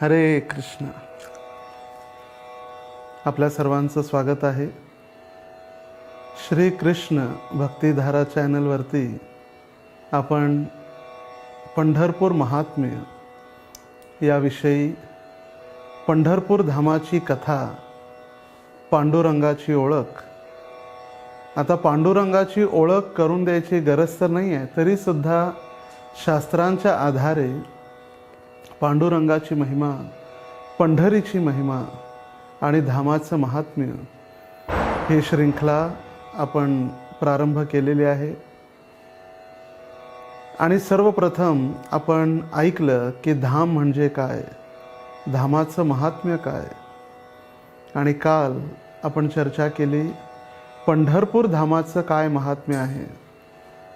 हरे कृष्ण. आपल्या सर्वांचं स्वागत आहे. श्री कृष्ण भक्तिधारा चॅनलवरती आपण पंढरपूर महात्म्य याविषयी, पंढरपूर धामाची कथा, पांडुरंगाची ओळख. आता पांडुरंगाची ओळख करून द्यायची गरज तर नाही आहे, तरीसुद्धा शास्त्रांच्या आधारे पांडुरंगाची महिमा, पंढरीची महिमा आणि धामाचं महात्म्य ही श्रृंखला आपण प्रारंभ केलेली आहे. आणि सर्वप्रथम आपण ऐकलं की धाम म्हणजे काय, धामाचं महात्म्य काय. आणि काल आपण चर्चा केली पंढरपूर धामाचं काय महात्म्य आहे.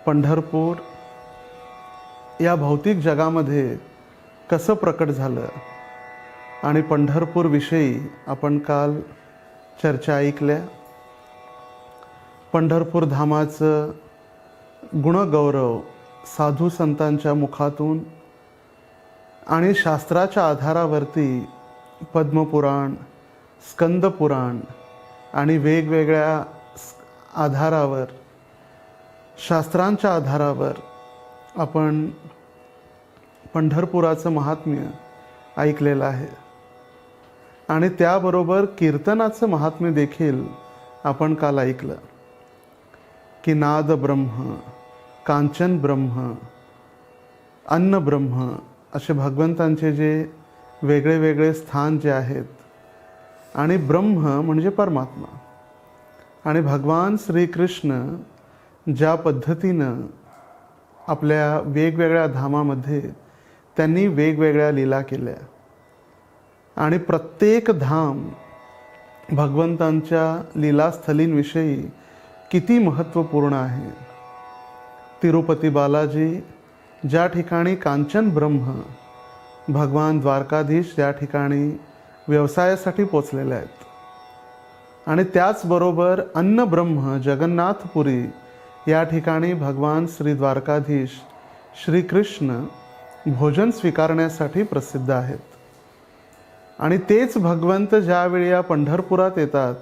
पंढरपूर या भौतिक जगामध्ये कसं प्रकट झालं आणि पंढरपूरविषयी आपण काल चर्चा ऐकल्या. पंढरपूर धामाचं गुणगौरव साधू संतांच्या मुखातून आणि शास्त्राच्या आधारावरती पद्मपुराण, स्कंदपुराण आणि वेगवेगळ्या आधारावर, शास्त्रांच्या आधारावर आपण पंढरपुराचं महात्म्य ऐकलेलं आहे. आणि त्याबरोबर कीर्तनाचं महात्म्य देखील आपण काल ऐकलं की नाद ब्रह्म, कांचन ब्रह्म, अन्न ब्रह्म असे भगवंतांचे जे वेगळे वेगळे स्थान जे आहेत. आणि ब्रह्म म्हणजे परमात्मा. आणि भगवान श्रीकृष्ण ज्या पद्धतीनं आपल्या वेगवेगळ्या धामामध्ये त्यांनी वेगवेगळ्या लीला केल्या आणि प्रत्येक धाम भगवंतांच्या लीलास्थलींविषयी किती महत्त्वपूर्ण आहे. तिरुपती बालाजी ज्या ठिकाणी कांचन ब्रह्म, भगवान द्वारकाधीश ज्या ठिकाणी व्यवसायासाठी पोचलेले आहेत. आणि त्याचबरोबर अन्न ब्रह्म जगन्नाथपुरी या ठिकाणी भगवान श्री द्वारकाधीश श्रीकृष्ण भोजन स्वीकारण्यासाठी प्रसिद्ध आहेत. आणि तेच भगवंत ज्यावेळी या पंढरपुरात येतात,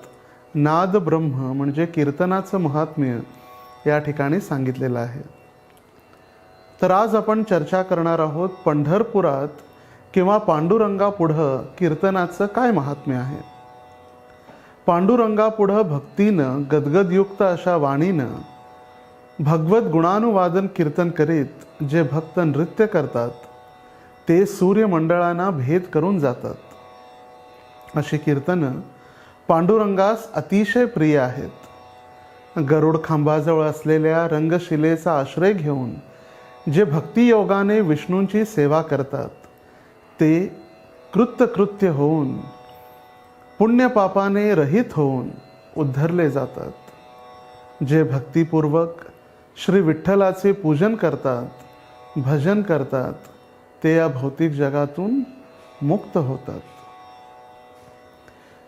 नाद ब्रह्म म्हणजे कीर्तनाचं महात्म्य या ठिकाणी सांगितलेलं आहे. तर आज आपण चर्चा करणार आहोत पंढरपुरात किंवा पांडुरंगापुढं कीर्तनाचं काय महात्म्य आहे. पांडुरंगापुढं भक्तीनं गदगदयुक्त अशा वाणीनं भगवत गुणानुवादन कीर्तन करीत जे भक्त नृत्य करतात ते सूर्यमंडळांना भेद करून जातात. अशी कीर्तनं पांडुरंगास अतिशय प्रिय आहेत. गरुड खांबाजवळ असलेल्या रंगशिलेचा आश्रय घेऊन जे भक्तियोगाने विष्णूंची सेवा करतात ते कृत्यकृत्य होऊन, पुण्यपापाने रहित होऊन उद्धरले जातात. जे भक्तिपूर्वक श्री विठ्ठलाचे पूजन करतात, भजन करतात, ते या भौतिक जगातून मुक्त होतात.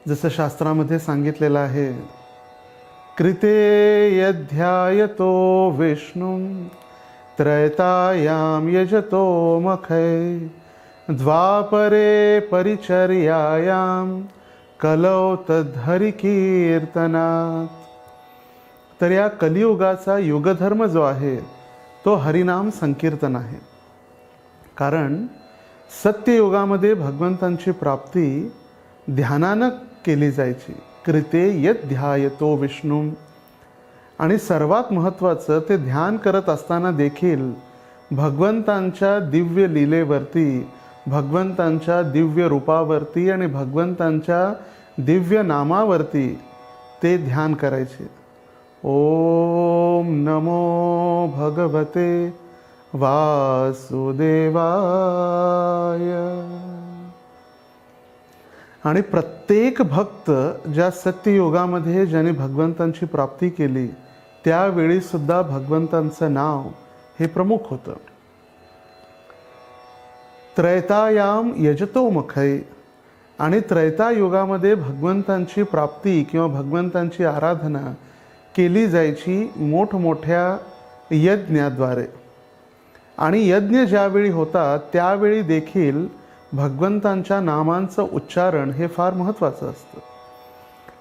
जसं शास्त्रामध्ये सांगितलेलं आहे, कृते यध्यायतो विष्णुं त्रयतायां यजतो मखै द्वापरे परिचर्यायां कलौ तद्धरि कीर्तनात्. तर या कलियुगाचा युगधर्म जो आहे तो हरिनाम संकीर्तन आहे. कारण सत्ययुगामध्ये भगवंतांची प्राप्ती ध्यानानं केली जायची. कृते यत् ध्यायतो विष्णू. आणि सर्वात महत्त्वाचं, ते ध्यान करत असताना देखील भगवंतांच्या दिव्य लीलेवरती, भगवंतांच्या दिव्य रूपावरती आणि भगवंतांच्या दिव्य नामावरती ते ध्यान करायचे. ओम नमो भगवते वासुदेवाय. आणि प्रत्येक भक्त ज्या सत्ययुगामध्ये ज्याने भगवंतांची प्राप्ती केली त्यावेळी सुद्धा भगवंतांचं नाव हे प्रमुख होतं. त्रैतायाम यजतो मखै. आणि त्रैतायुगामध्ये भगवंतांची प्राप्ती किंवा भगवंतांची आराधना केली जायची मोठमोठ्या यज्ञाद्वारे. आणि यज्ञ ज्यावेळी होता त्यावेळी देखील भगवंतांच्या नामांचं उच्चारण हे फार महत्त्वाचं असतं.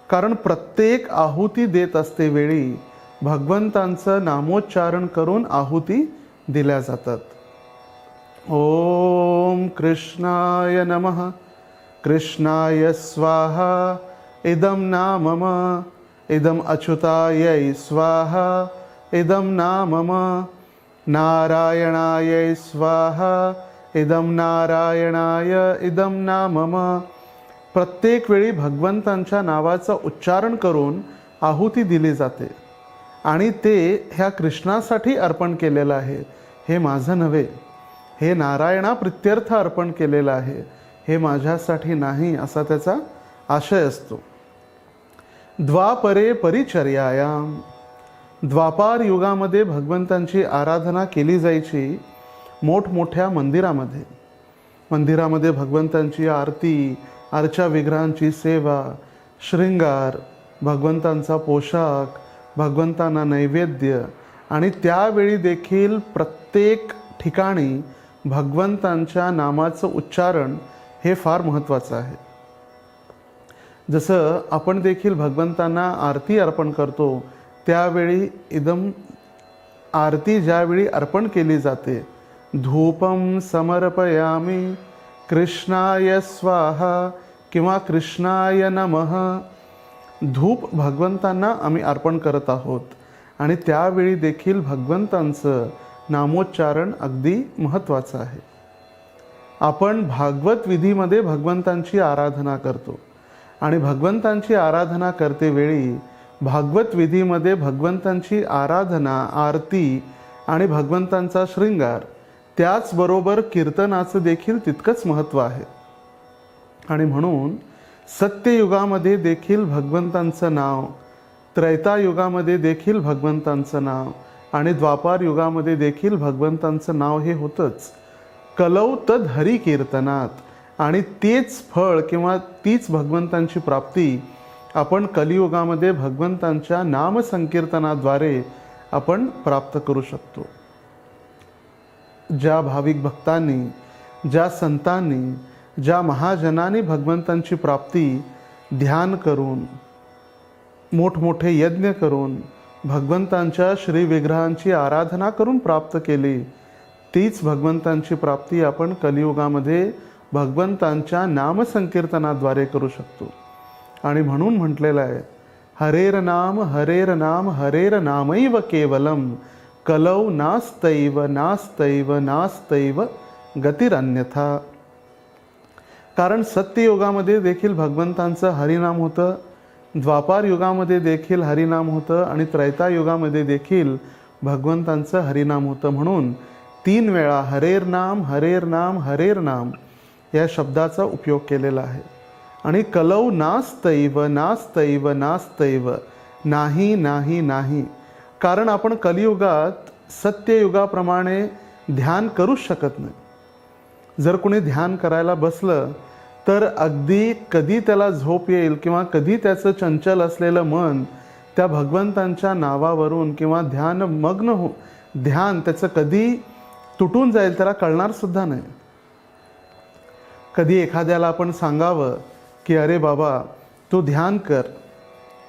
कारण प्रत्येक आहुती देत असते वेळी भगवंतांचं नामोच्चारण करून आहुती दिल्या जातात. ओम कृष्णाय नमः, कृष्णाय स्वाहा, इदं नामम, इदं अच्युताय स्वाहा, इदं नामम, नारायणाय स्वाहा, इदं नारायणाय, इदं नामम. प्रत्येक वेळी भगवंतांच्या नावाचं उच्चारण करून आहुती दिली जाते आणि ते ह्या कृष्णासाठी अर्पण केलेलं आहे. हे माझं नव्हे, हे नारायणा प्रित्यर्थ अर्पण केलेलं आहे, हे माझ्यासाठी नाही, असा त्याचा आशय असतो. द्वापरे परिचर्यायाम, द्वापार युगामध्ये भगवंतांची आराधना केली जायची मोठमोठ्या मंदिरामध्ये. मंदिरामध्ये भगवंतांची आरती, अर्चा विग्रहांची सेवा, शृंगार, भगवंतांचा पोशाख, भगवंतांना नैवेद्य आणि त्यावेळी देखील प्रत्येक ठिकाणी भगवंतांच्या नामाचं उच्चारण हे फार महत्त्वाचं आहे. जसं आपण देखील भगवंतांना आरती अर्पण करतो त्यावेळी इदम आरती ज्यावेळी अर्पण केली जाते, धूपम समर्पयामी कृष्णाय स्वाहा किंवा कृष्णाय नमः, धूप भगवंतांना आम्ही अर्पण करत आहोत आणि त्यावेळी देखील भगवंतांचं नामोच्चारण अगदी महत्त्वाचं आहे. आपण भागवत विधीमध्ये भगवंतांची आराधना करतो आणि भगवंतांची आराधना करते वेळी भागवत विधीमध्ये भगवंतांची आराधना, आरती आणि भगवंतांचा शृंगार, त्याचबरोबर कीर्तनाचं देखील तितकंच महत्त्व आहे. आणि म्हणून सत्ययुगामध्ये देखील भगवंतांचं नाव, त्रेतायुगामध्ये देखील भगवंतांचं नाव आणि द्वापार युगामध्ये देखील भगवंतांचं नाव हे होतंच. कलौ तद हरी कीर्तनात, आणि तेच फळ किंवा तीच भगवंतांची प्राप्ती आपण कलियुगामध्ये भगवंतांच्या नामसंकीर्तनाद्वारे आपण प्राप्त करू शकतो. ज्या भाविक भक्तांनी, ज्या संतांनी, ज्या महाजनांनी भगवंतांची प्राप्ती ध्यान करून, मोठमोठे यज्ञ करून, भगवंतांच्या श्रीविग्रहांची आराधना करून प्राप्त केली, तीच भगवंतांची प्राप्ती आपण कलियुगामध्ये भगवंतांच्या नामसंकीर्तनाद्वारे करू शकतो. आणि म्हणून म्हटलेलं आहे, हरेर नाम हरेर नाम हरेर नामैव केवलम, कलौ नास्तैव नास्तैव नास्तैव गतिरन्यथा. कारण सत्ययुगामध्ये देखील भगवंतांचं हरिनाम होतं, द्वापार युगामध्ये देखील हरिनाम होतं आणि त्रैतायुगामध्ये देखील भगवंतांचं हरिनाम होतं. म्हणून 3 वेळा हरेर नाम हरेर नाम हरेर नाम या शब्दाचा उपयोग केलेला आहे. आणि कलौ नास्तैव नास्तैव नास्तैव, नाही नाही नाही. कारण आपण कलियुगात सत्ययुगाप्रमाणे ध्यान करूच शकत नाही. जर कोणी ध्यान करायला बसलं तर अगदी कधी त्याला झोप येईल किंवा कधी त्याचं चंचल असलेलं मन त्या भगवंतांच्या नावावरून किंवा ध्यान त्याचं कधी तुटून जाईल त्याला कळणार सुद्धा नाही. कधी एखाद्याला आपण सांगावं की अरे बाबा तू ध्यान कर,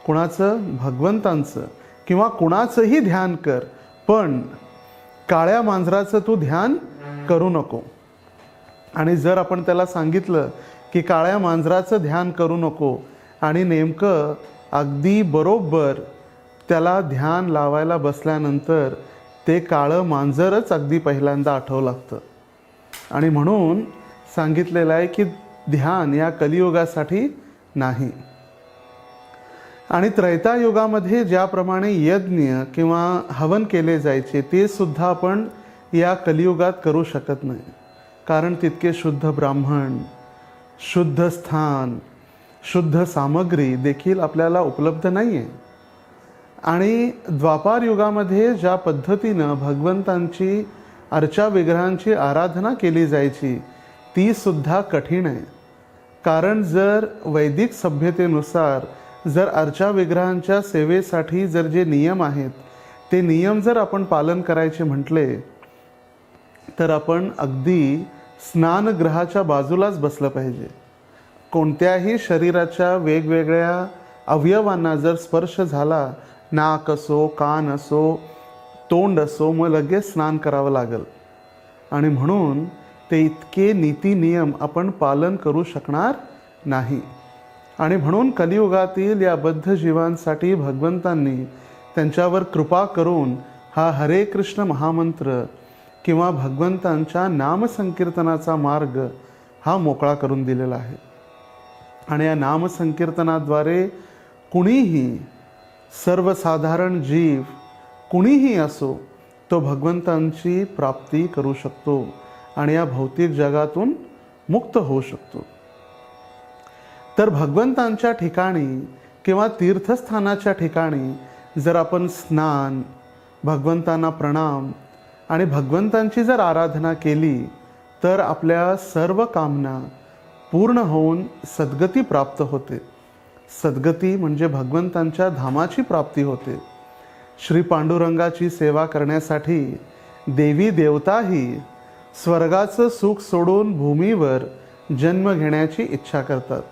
कुणाचं, भगवंतांचं किंवा कुणाचंही ध्यान कर, पण काळ्या मांजराचं तू ध्यान करू नको. आणि जर आपण त्याला सांगितलं की काळ्या मांजराचं ध्यान करू नको आणि नेमकं अगदी बरोबर त्याला ध्यान लावायला बसल्यानंतर ते काळं मांजरच अगदी पहिल्यांदा आठवं लागतं. आणि म्हणून सांगितलेलं आहे की ध्यान या कलियुगासाठी नाही. आणि त्रैतायुगामध्ये ज्याप्रमाणे यज्ञ किंवा हवन केले जायचे ते सुद्धा आपण या कलियुगात करू शकत नाही. कारण तितके शुद्ध ब्राह्मण, शुद्ध स्थान, शुद्ध सामग्री देखील आपल्याला उपलब्ध नाही आहे. आणि द्वापार युगामध्ये ज्या पद्धतीनं भगवंतांची अर्चा विग्रहांची आराधना केली जायची ती सुद्धा कठीण आहे. कारण जर वैदिक सभ्यतेनुसार जर अर्चा विग्रहांच्या सेवेसाठी जर जे नियम आहेत ते नियम जर आपण पालन करायचे म्हटले तर आपण अगदी स्नानगृहाच्या बाजूलाच बसलं पाहिजे. कोणत्याही शरीराच्या वेगवेगळ्या अवयवांना जर स्पर्श झाला, नाक असो, कान असो, तोंड असो, मग लगेच स्नान करावं लागेल. आणि म्हणून ते इतके नीती नियम आपण पालन करू शकणार नाही. आणि म्हणून कलियुगातील या बद्ध जीवांसाठी भगवंतांनी त्यांच्यावर कृपा करून हा हरे कृष्ण महामंत्र किंवा भगवंतांच्या नामसंकीर्तनाचा मार्ग हा मोकळा करून दिलेला आहे. आणि या नामसंकीर्तनाद्वारे कुणीही, सर्वसाधारण जीव कुणीही असो, तो भगवंतांची प्राप्ती करू शकतो आणि या भौतिक जगातून मुक्त होऊ शकतो. तर भगवंतांच्या ठिकाणी किंवा तीर्थस्थानाच्या ठिकाणी जर आपण स्नान, भगवंतांना प्रणाम आणि भगवंतांची जर आराधना केली तर आपल्या सर्व कामना पूर्ण होऊन सद्गती प्राप्त होते. सद्गती म्हणजे भगवंतांच्या धामाची प्राप्ती होते. श्री पांडुरंगाची सेवा करण्यासाठी देवी देवताही स्वर्गाचं सुख सोडून भूमीवर जन्म घेण्याची इच्छा करतात.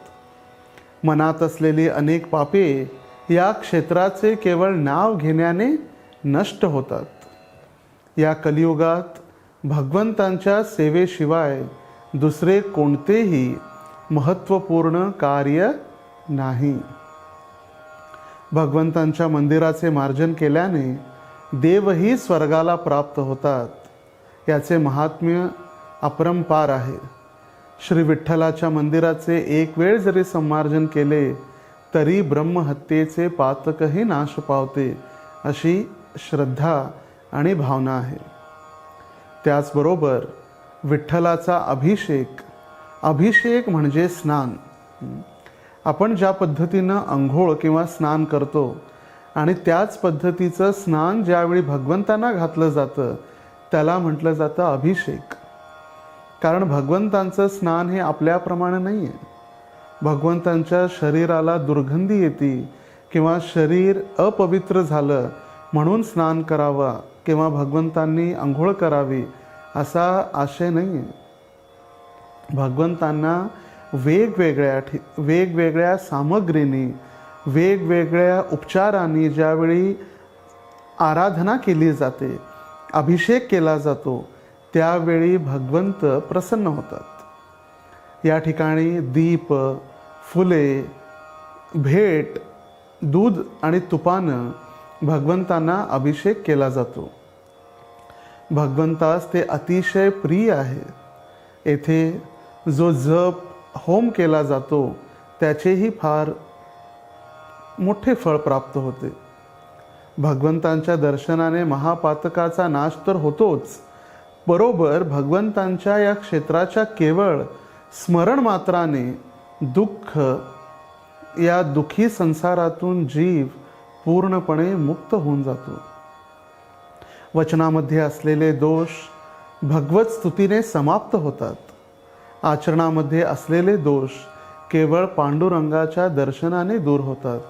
मनात असलेली अनेक पापे या क्षेत्राचे केवळ नाव घेण्याने नष्ट होतात. या कलियुगात भगवंतांच्या सेवेशिवाय दुसरे कोणतेही महत्त्वपूर्ण कार्य नाही. भगवंतांच्या मंदिराचे मार्जन केल्याने देवही स्वर्गाला प्राप्त होतात. याचे महात्म्य अपरंपार आहे. श्री विठ्ठलाच्या मंदिराचे एक वेळ जरी संमार्जन केले तरी ब्रह्महत्येचे पातकही नाश पावते, अशी श्रद्धा आणि भावना आहे. त्याचबरोबर विठ्ठलाचा अभिषेक म्हणजे स्नान. आपण ज्या पद्धतीनं अंघोळ किंवा स्नान करतो आणि त्याच पद्धतीचं स्नान ज्यावेळी भगवंतांना घातलं जातं त्याला म्हटलं जातं अभिषेक. कारण भगवंतांचं स्नान हे आपल्याप्रमाणे नाही आहे. भगवंतांच्या शरीराला दुर्गंधी येते किंवा शरीर अपवित्र झालं म्हणून स्नान करावा किंवा भगवंतांनी अंघोळ करावी असा आशय नाही आहे. भगवंतांना वेगवेगळ्या सामग्रीने, वेगवेगळ्या उपचारांनी ज्यावेळी आराधना केली जाते, अभिषेक केला जातो, त्यावेळी भगवंत प्रसन्न होतात. या ठिकाणी दीप, फुले, भेट, दूध आणि तुपानं भगवंतांना अभिषेक केला जातो. भगवंतास ते अतिशय प्रिय आहे. येथे जो जप, होम केला जातो त्याचेही फार मोठे फळ प्राप्त होते. भगवंतांच्या दर्शनाने महापातकाचा नाश तर होतोच, बरोबर भगवंतांच्या या क्षेत्राच्या केवळ स्मरण मात्राने या दुःखी संसारातून जीव पूर्णपणे मुक्त होऊन जातो. वचनामध्ये असलेले दोष भगवत स्तुतीने समाप्त होतात. आचरणामध्ये असलेले दोष केवळ पांडुरंगाच्या दर्शनाने दूर होतात.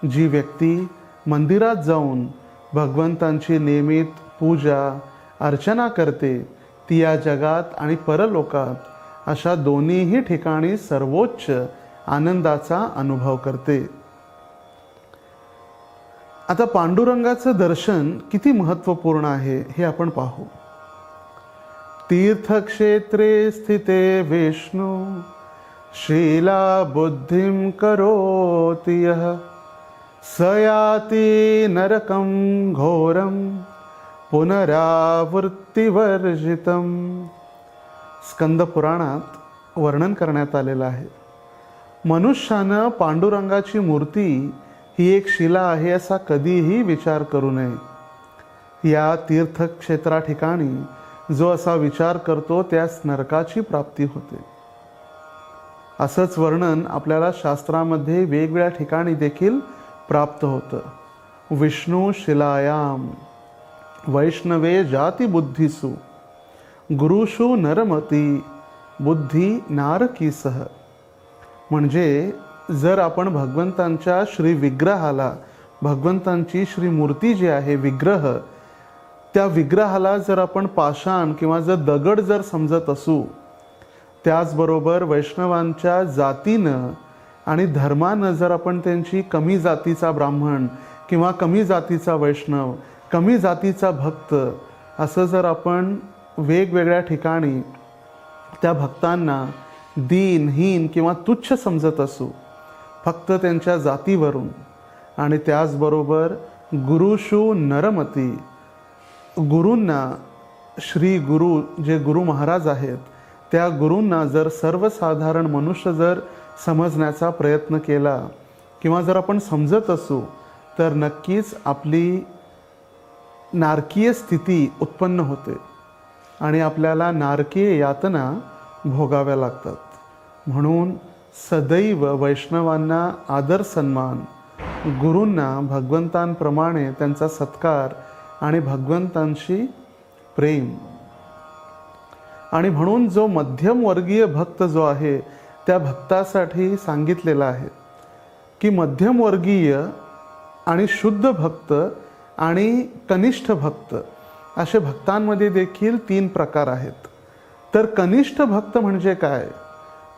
जी व्यक्ती मंदिरात जाऊन भगवंतांची नियमित पूजा अर्चना करते ती या जगात आणि परलोकात अशा दोन्हीही ठिकाणी सर्वोच्च आनंदाचा अनुभव करते. आता पांडुरंगाचं दर्शन किती महत्त्वपूर्ण आहे हे आपण पाहू. तीर्थक्षेत्रे स्थिते विष्णु शीला बुद्धिं करोति यः स याति नरकं घोरं पुनरावृत्तिवर्जितम. स्कंद पुराणात वर्णन करण्यात आलेलं आहे. मनुष्यानं पांडुरंगाची मूर्ती ही एक शिला आहे असा कधीही विचार करू नये. या तीर्थक्षेत्रा ठिकाणी जो असा विचार करतो त्यास नरकाची प्राप्ती होते. असंच वर्णन आपल्याला शास्त्रामध्ये वेगवेगळ्या ठिकाणी देखील प्राप्त होतं. विष्णू शिलायाम वैष्णवे जाती बुद्धीसु गुरुषु नरमती बुद्धी नारकीसह. म्हणजे जर आपण भगवंतांच्या श्री विग्रहाला, भगवंतांची श्री मूर्ती जी आहे विग्रह, त्या विग्रहाला जर आपण पाषाण किंवा जर दगड जर समजत असू, त्याचबरोबर वैष्णवांच्या जातीनं आणि धर्मानं जर आपण त्यांची कमी जातीचा ब्राह्मण किंवा कमी जातीचा वैष्णव, कमी जातीचा भक्त असं जर आपण वेगवेगळ्या ठिकाणी त्या भक्तांना दीनहीन किंवा तुच्छ समजत असू फक्त त्यांच्या जातीवरून, आणि त्याचबरोबर गुरुषु नरमती, गुरूंना, श्री गुरु जे गुरु महाराज आहेत त्या गुरूंना जर सर्वसाधारण मनुष्य जर समजण्याचा प्रयत्न केला किंवा जर आपण समजत असू, तर नक्कीच आपली नारकीय स्थिती उत्पन्न होते आणि आपल्याला नारकीय यातना भोगाव्या लागतात. म्हणून सदैव वैष्णवांना आदर सन्मान, गुरूंना भगवंतांप्रमाणे त्यांचा सत्कार आणि भगवंतांशी प्रेम. आणि म्हणून जो मध्यमवर्गीय भक्त जो आहे त्या भक्तासाठी सांगितलेलं आहे की मध्यमवर्गीय आणि शुद्ध भक्त आणि कनिष्ठ भक्त असे भक्तांमध्ये देखील 3 प्रकार आहेत. तर कनिष्ठ भक्त म्हणजे काय?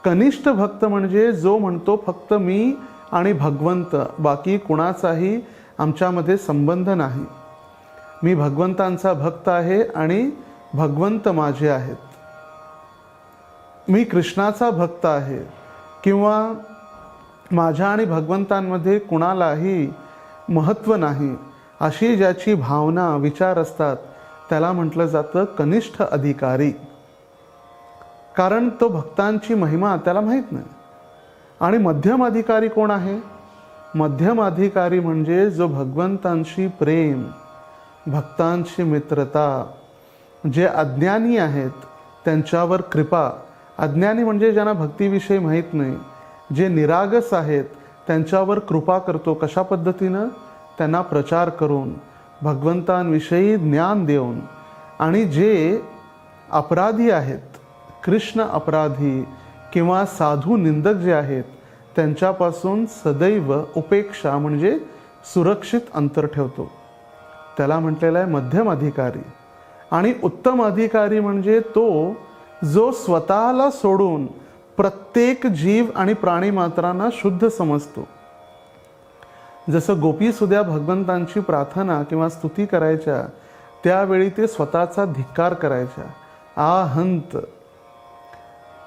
कनिष्ठ भक्त म्हणजे जो म्हणतो फक्त मी आणि भगवंत, बाकी कुणाचाही आमच्यामध्ये संबंध नाही. मी भगवंतांचा भक्त आहे आणि भगवंत माझे आहेत. मी कृष्णाचा भक्त आहे किंवा माझ्या आणि भगवंतांमध्ये कुणालाही महत्त्व नाही, अशी ज्याची भावना विचार असतात त्याला म्हटलं जातं कनिष्ठ अधिकारी. कारण तो भक्तांची महिमा त्याला माहीत नाही. आणि मध्यम अधिकारी कोण आहे? मध्यम अधिकारी म्हणजे जो भगवंतांशी प्रेम, भक्तांची मित्रता, जे अज्ञानी आहेत त्यांच्यावर कृपा. अज्ञानी म्हणजे ज्यांना भक्तीविषयी माहीत नाही, जे निरागस आहेत त्यांच्यावर कृपा करतो. कशा पद्धतीनं? त्यांना प्रचार करून, भगवंतांविषयी ज्ञान देऊन. आणि जे अपराधी आहेत, कृष्ण अपराधी किंवा साधू निंदक जे आहेत त्यांच्यापासून सदैव उपेक्षा म्हणजे सुरक्षित अंतर ठेवतो, त्याला म्हटलेलं आहे मध्यम अधिकारी. आणि उत्तम अधिकारी म्हणजे तो जो स्वतःला सोडून प्रत्येक जीव आणि प्राणीमात्रांना शुद्ध समजतो. जसं गोपीसुद्धा भगवंतांची प्रार्थना किंवा स्तुती करायच्या त्यावेळी ते स्वतःचा धिक्कार करायच्या. आहंत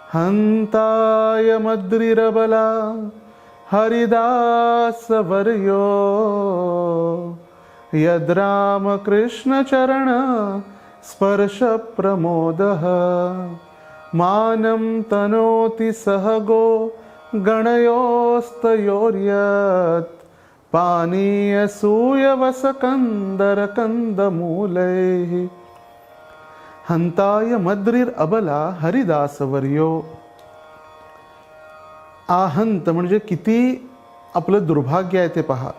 हंताय मद्रिरबला हरिदास वर्यो यद्राम कृष्ण चरण स्पर्श प्रमोदः मानं तनोति सहगो गणयोस्तयोर्यत् पानीयसूयवसकन्दरकन्दमूलैः हंताय मद्रिर अबला हरिदास वर्यो. आहंत म्हणजे किती आपलं दुर्भाग्य आहे ते पहा.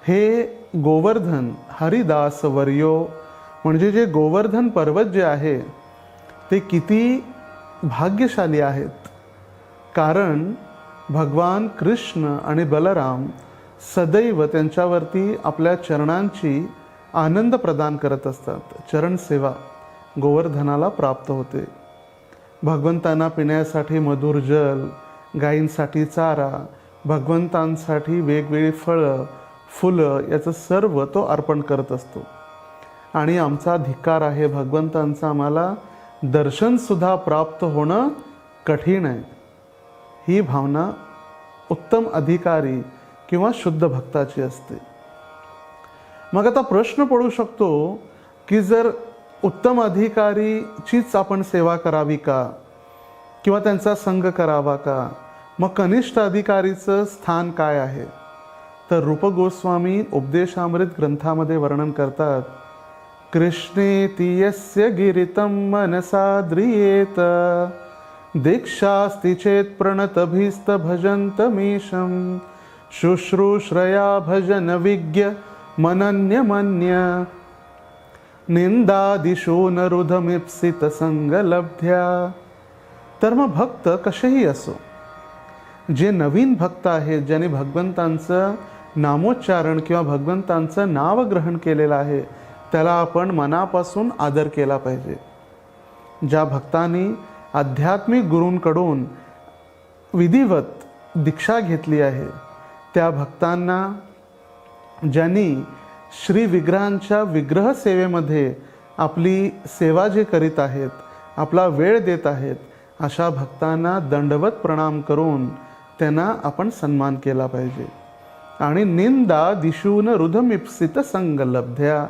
हे गोवर्धन हरिदास वर्यो म्हणजे जे गोवर्धन पर्वत जे आहे ते किती भाग्यशाली आहेत. कारण भगवान कृष्ण आणि बलराम सदैव त्यांच्यावरती आपल्या चरणांची आनंद प्रदान करत असतात. चरण सेवा गोवर्धनाला प्राप्त होते. भगवंतांना पिण्यासाठी मधुर जल, गायींसाठी चारा, भगवंतांसाठी वेगवेगळी फळं फुलं याचं सर्व तो अर्पण करत असतो. आणि आमचा धिक्कार आहे भगवंतांचं आम्हाला दर्शनसुद्धा प्राप्त होणं कठीण आहे. ही भावना उत्तम अधिकारी किंवा शुद्ध भक्ताची असते. मग आता प्रश्न पडू शकतो की जर उत्तम अधिकारीचीच आपण सेवा करावी का किंवा त्यांचा संग करावा का? मग कनिष्ठ अधिकारीचं स्थान काय आहे? तर रूप गोस्वामी उपदेशामृत ग्रंथामध्ये वर्णन करतात. कृष्णेति यस्य गिरितं मनसा द्रियेत दीक्षास्ति चेत् प्रणतभीस्त भजन्तमीशं शुश्रूषया भजन विज्ञ मनन्यमन्य निंदादिषु नरुधमिप्सित संगलब्ध्या. तर मग भक्त कसेही असो, जे नवीन भक्त आहेत, ज्याने भगवंतांचं नामोच्चारण किंवा भगवंतांचं नाव ग्रहण केलेलं आहे, त्याला आपण मनापासून आदर केला पाहिजे. ज्या भक्तांनी आध्यात्मिक गुरूंकडून विधिवत दीक्षा घेतली आहे, त्या भक्तांना, ज्यांनी श्री विग्रहांच्या विग्रह सेवेमध्ये आपली सेवा जे करीत आहेत, आपला वेळ देत आहेत, अशा भक्तांना दंडवत प्रणाम करून त्यांना आपण सन्मान केला पाहिजे. आणि निंदा दिशून रुधमिप्सित संगलब्ध्या,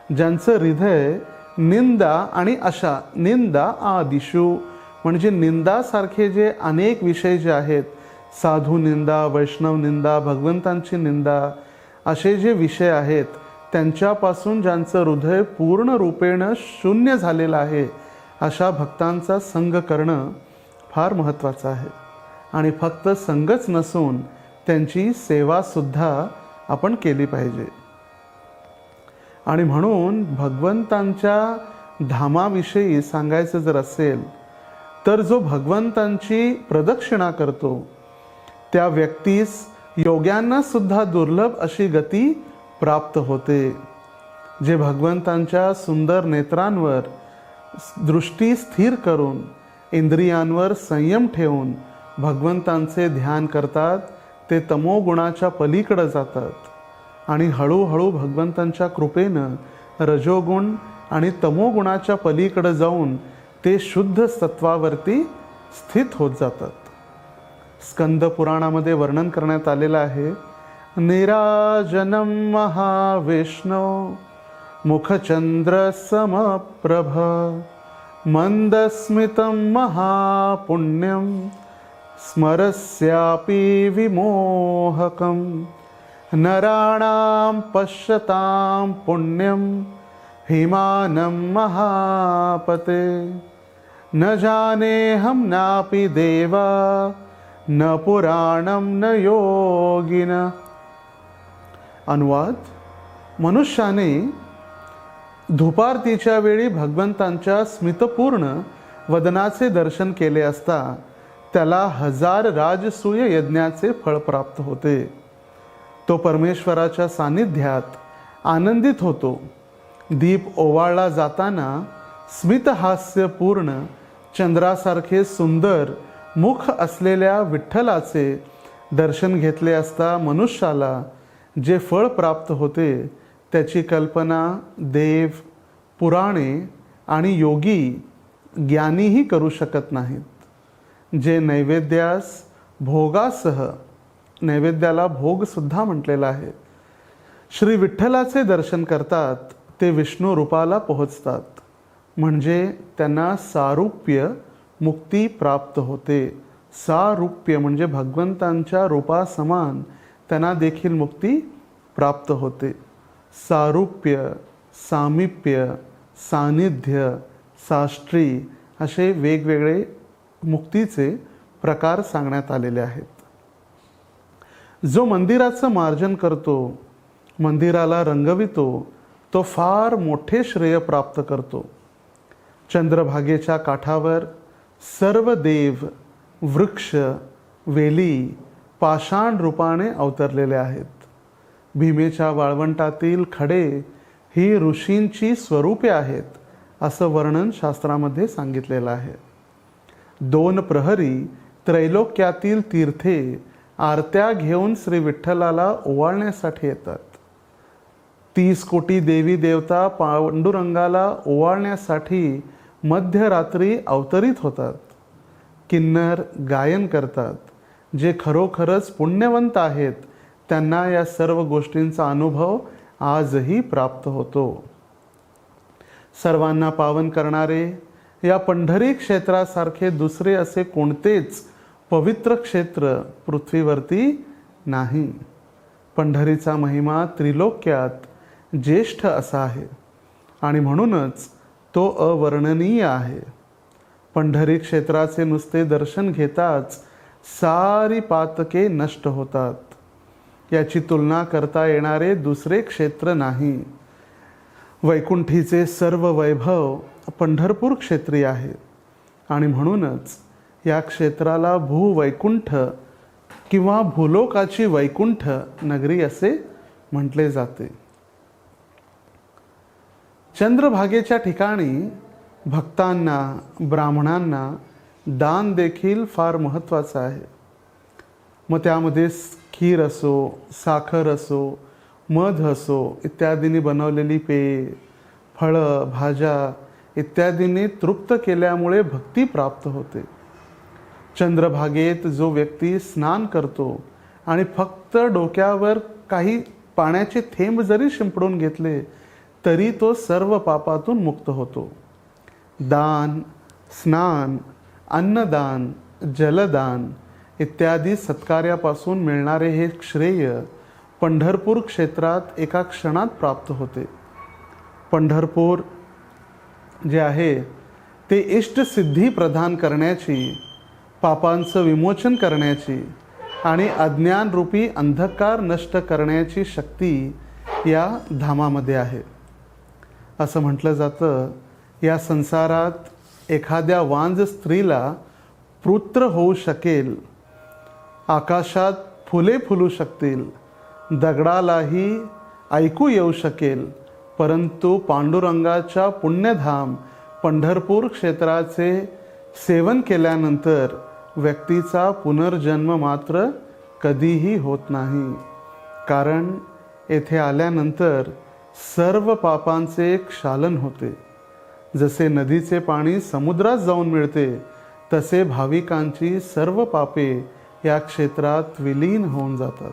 ज्यांचं हृदय निंदा आणि अशा निंदा आदिशू म्हणजे निंदासारखे जे अनेक विषय जे आहेत, साधू निंदा, वैष्णव निंदा, भगवंतांची निंदा, असे जे विषय आहेत, त्यांच्यापासून ज्यांचं हृदय पूर्ण रूपेण शून्य झालेलं आहे, अशा भक्तांचा संग करणं फार महत्त्वाचं आहे. आणि फक्त संगच नसून त्यांची सेवासुद्धा आपण केली पाहिजे. आणि म्हणून भगवंतांच्या धामाविषयी सांगायचं जर असेल तर जो भगवंतांची प्रदक्षिणा करतो त्या व्यक्तीस योग्यांना सुद्धा दुर्लभ अशी गती प्राप्त होते. जे भगवंतांच्या सुंदर नेत्रांवर दृष्टी स्थिर करून, इंद्रियांवर संयम ठेवून भगवंतांचे ध्यान करतात, ते तमोगुणाच्या पलीकडे जातात आणि हळूहळू भगवंतांच्या कृपेनं रजोगुण आणि तमोगुणाच्या पलीकडे जाऊन ते शुद्ध सत्वावरती स्थित होत जातात. स्कंद पुराणामध्ये वर्णन करण्यात आलेलं आहे, निराजनं महाविष्णो मुखचंद्र समप्रभ मंदस्मितं महापुण्यं स्मरस्यापि विमोहकं नराणां पश्यतां पुण्यं हिमानं महापते न जानेऽहं नापि देवा न पुराणं न योगिन. अनुवाद: मनुष्याने धुपारतीच्या वेळी भगवंतांच्या स्मितपूर्ण वदनाचे दर्शन केले असता त्याला 1000 राजसूय यज्ञाचे फळ प्राप्त होते. तो परमेश्वराच्या सानिध्यात आनंदित होतो. दीप ओवाळला जाताना स्मितहास्यपूर्ण चंद्रासारखे सुंदर मुख असलेल्या विठ्ठलाचे दर्शन घेतले असता मनुष्याला जे फळ प्राप्त होते त्याची कल्पना देव, पुराणे आणि योगी ज्ञानीही करू शकत नाहीत. जे नैवेद्यास भोगासह, नैवेद्याला भोगसुद्धा म्हटलेलं आहे, श्री विठ्ठलाचे दर्शन करतात ते विष्णू रूपाला पोहोचतात. म्हणजे त्यांना सारूप्य मुक्ती प्राप्त होते. सारूप्य म्हणजे भगवंतांच्या रूपासमान त्यांना देखील मुक्ती प्राप्त होते. सारूप्य, सामिप्य, सानिध्य, साष्ट्री असे वेगवेगळे मुक्तीचे प्रकार सांगण्यात आलेले आहेत. जो मंदिराचं मार्जन करतो, मंदिराला रंगवितो, तो फार मोठे श्रेय प्राप्त करतो. चंद्रभागेच्या काठावर सर्व देव, वृक्ष, वेली पाषाण रूपाने अवतरलेले आहेत. भीमेच्या वाळवंटातील खडे ही ऋषींची स्वरूपे आहेत असं वर्णन शास्त्रामध्ये सांगितलेलं आहे. 2 प्रहरी त्रैलोक्यातील तीर्थे आरत्या घेऊन श्री विठ्ठलाला ओवाळण्यासाठी येतात. 30 कोटी देवी देवता पांडुरंगाला ओवाळण्यासाठी मध्यरात्री अवतरित होतात. किन्नर गायन करतात. जे खरोखरच पुण्यवंत आहेत त्यांना या सर्व गोष्टींचा अनुभव आजही प्राप्त होतो. सर्वांना पावन करणारे या पंढरी क्षेत्रासारखे दुसरे असे कोणतेच पवित्र क्षेत्र पृथ्वीवरती नाही. पंढरीचा महिमा त्रिलोक्यात ज्येष्ठ असा आहे आणि म्हणूनच तो अवर्णनीय आहे. पंढरी क्षेत्राचे नुसते दर्शन घेताच सारी पातके नष्ट होतात. याची तुलना करता येणारे दुसरे क्षेत्र नाही. वैकुंठीचे सर्व वैभव पंढरपूर क्षेत्री आहे आणि म्हणूनच या क्षेत्राला भूवैकुंठ किंवा भूलोकाची वैकुंठ नगरी असे म्हटले जाते. चंद्रभागेच्या ठिकाणी भक्तांना, ब्राह्मणांना दान देखील फार महत्त्वाचं आहे. मग त्यामध्ये खीर असो, साखर असो, मध असो इत्यादींनी बनवलेली पेये, फळं, भाज्या इत्यादींनी तृप्त केल्यामुळे भक्ती प्राप्त होते. चंद्रभागेत जो व्यक्ती स्नान करतो आणि फक्त डोक्यावर काही पाण्याचे थेंब जरी शिंपडून घेतले तरी तो सर्व पापातून मुक्त होतो. दान, स्नान, अन्नदान, जलदान इत्यादी सत्कार्यापासून मिळणारे हे श्रेय पंढरपूर क्षेत्रात एका क्षणात प्राप्त होते. पंढरपूर जे आहे ते इष्टसिद्धी प्रदान करण्याची, पापांचं विमोचन करण्याची आणि अज्ञानरूपी अंधकार नष्ट करण्याची शक्ती या धामामध्ये आहे. असं म्हटलं जातं, या संसारात एखाद्या वांज स्त्रीला पुत्र होऊ शकेल, आकाशात फुले फुलू शकतील, दगडालाही ऐकू येऊ शकेल, परंतु पांडुरंगाच्या पुण्यधाम पंढरपूर क्षेत्राचे सेवन केल्यानंतर व्यक्तीचा पुनर्जन्म मात्र कधीही होत नाही. कारण येथे आल्यानंतर सर्व पापांचे क्षालन होते. जसे नदीचे पाणी समुद्रात जाऊन मिळते तसे भाविकांची सर्व पापे या क्षेत्रात विलीन होऊन जातात.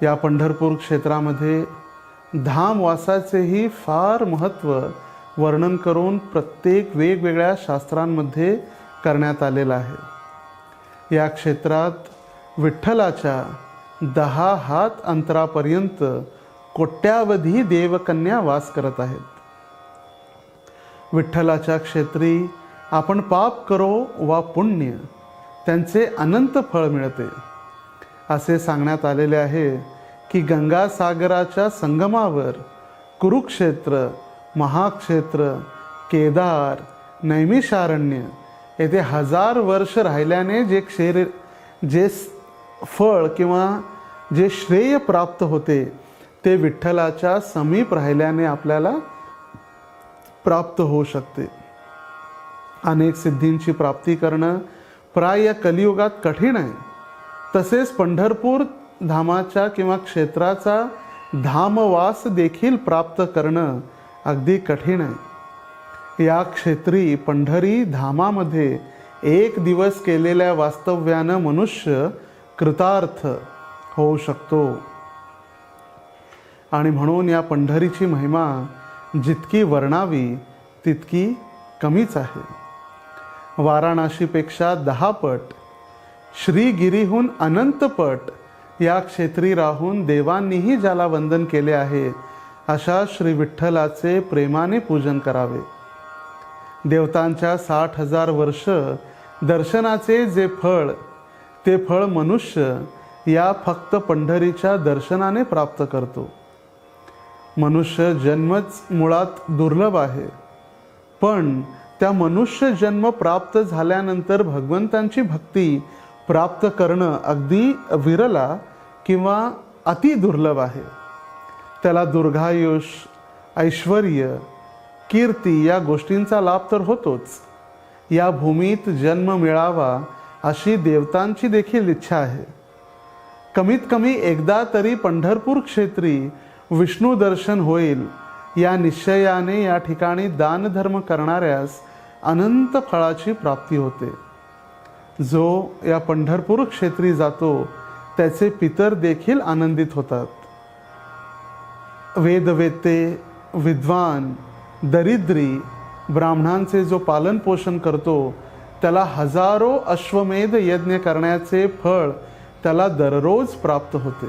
या पंढरपूर क्षेत्रामध्ये धामवासाचेही फार महत्त्व वर्णन करून प्रत्येक वेगवेगळ्या शास्त्रांमध्ये करण्यात आलेलं आहे. या क्षेत्रात विठ्ठलाच्या 10 हात अंतरापर्यंत कोट्यावधी देवकन्या वास करत आहेत. विठ्ठलाच्या क्षेत्री आपण पाप करो वा पुण्य त्यांचे अनंत फळ मिळते. असे सांगण्यात आलेले आहे की गंगासागराच्या संगमावर कुरुक्षेत्र, महाक्षेत्र, केदार, नैमिषारण्य येथे 1000 वर्ष राहिल्याने जे फळ किंवा जे श्रेय प्राप्त होते ते विठ्ठलाच्या समीप राहिल्याने आपल्याला प्राप्त होऊ शकते. अनेक सिद्धींची प्राप्ती करणं प्राय कलियुगात कठीण आहे. तसेच पंढरपूर धामाच्या किंवा क्षेत्राचा धामवास देखील प्राप्त करणं अगदी कठीण आहे. या क्षेत्री पंढरी धामामध्ये 1 दिवस केलेल्या वास्तव्यानं मनुष्य कृतार्थ होऊ शकतो. आणि म्हणून या पंढरीची महिमा जितकी वर्णावी तितकी कमीच आहे. वाराणसीपेक्षा 10 पट, श्रीगिरीहून अनंत पट या क्षेत्री राहून देवांनीही ज्याला वंदन केले आहे अशा श्री विठ्ठलाचे प्रेमाने पूजन करावे. देवतांच्या 60,000 वर्ष दर्शनाचे जे फळ, ते फळ मनुष्य या फक्त पंढरीच्या दर्शनाने प्राप्त करतो. मनुष्य जन्मच मुळात दुर्लभ आहे, पण त्या मनुष्य जन्म प्राप्त झाल्यानंतर भगवंतांची भक्ती प्राप्त करणं अगदी विरला किंवा अति दुर्लभ आहे. त्याला दीर्घायुष, ऐश्वर्य, कीर्ती या गोष्टींचा लाभ तर होतोच. या भूमीत जन्म मिळावा अशी देवतांची देखील इच्छा आहे. कमीत कमी एकदा तरी पंढरपूर क्षेत्री विष्णू दर्शन होईल या निश्चयाने या ठिकाणी दानधर्म करणाऱ्यास अनंत फळाची प्राप्ती होते. जो या पंढरपूर क्षेत्री जातो त्याचे पितर देखील आनंदित होतात. वेदवेत्ते, विद्वान, दरिद्री ब्राह्मणांचे जो पालन पोषण करतो त्याला हजारो अश्वमेध यज्ञ करण्याचे फळ त्याला दररोज प्राप्त होते.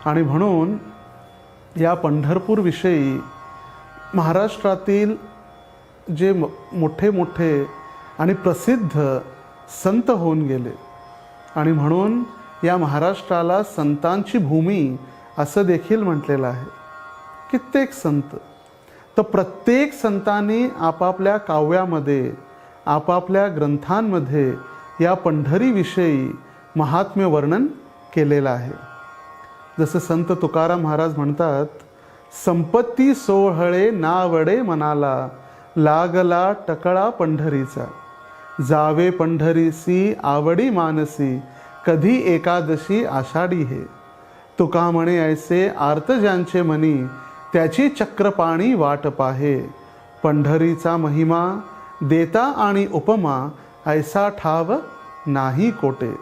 आणि म्हणून या पंढरपूरविषयी महाराष्ट्रातील जे मोठे मोठे आणि प्रसिद्ध संत होऊन गेले आणि म्हणून या महाराष्ट्राला संतांची भूमी असं देखील म्हटलेलं आहे. कित्येक संत, तर प्रत्येक संतांनी आपापल्या काव्यामध्ये, आपापल्या ग्रंथांमध्ये या पंढरीविषयी महात्म्य वर्णन केलेलं आहे. जसं संत तुकाराम महाराज म्हणतात, संपत्ती सोहळे नावडे मनाला, लागला टकळा पंढरीचा. जावे पंढरीसी आवडी मानसी, कधी एकादशी आषाढी हे. तुका म्हणे ऐसे आर्त ज्यांचे मनी, त्याची चक्रपाणी वाट पाहे. पंढरीचा महिमा देता आणि उपमा, ऐसा ठाव नाही कोटे.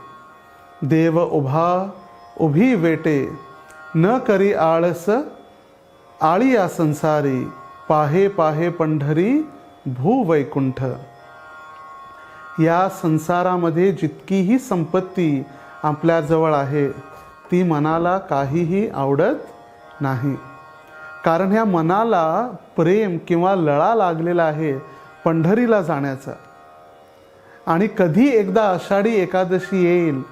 देव उभा उभी वेटे, न करी आळस आळिया संसारी. पाहे पाहे पंढरी भूवैकुंठ. या संसारामध्ये जितकीही संपत्ती आपल्याजवळ आहे ती मनाला काहीही आवडत नाही. कारण ह्या मनाला प्रेम किंवा लळा लागलेला आहे पंढरीला जाण्याचा. आणि कधी एकदा आषाढी एकादशी येईल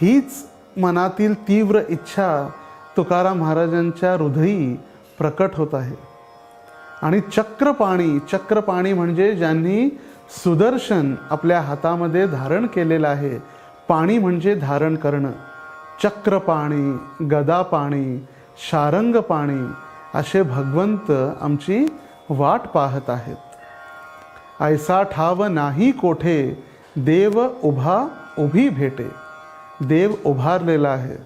हीच मनातील तीव्र इच्छा तुकाराम महाराजांच्या हृदयी प्रकट होत आहे. आणि चक्रपाणी म्हणजे ज्यांनी सुदर्शन आपल्या हातामध्ये धारण केलेलं आहे. पाणी म्हणजे धारण करणं. चक्रपाणी, गदापाणी, शारंगपाणी असे भगवंत आमची वाट पाहत आहेत. ऐसा ठाव नाही कोठे, देव उभी भेटे. देव उभारलेला आहे,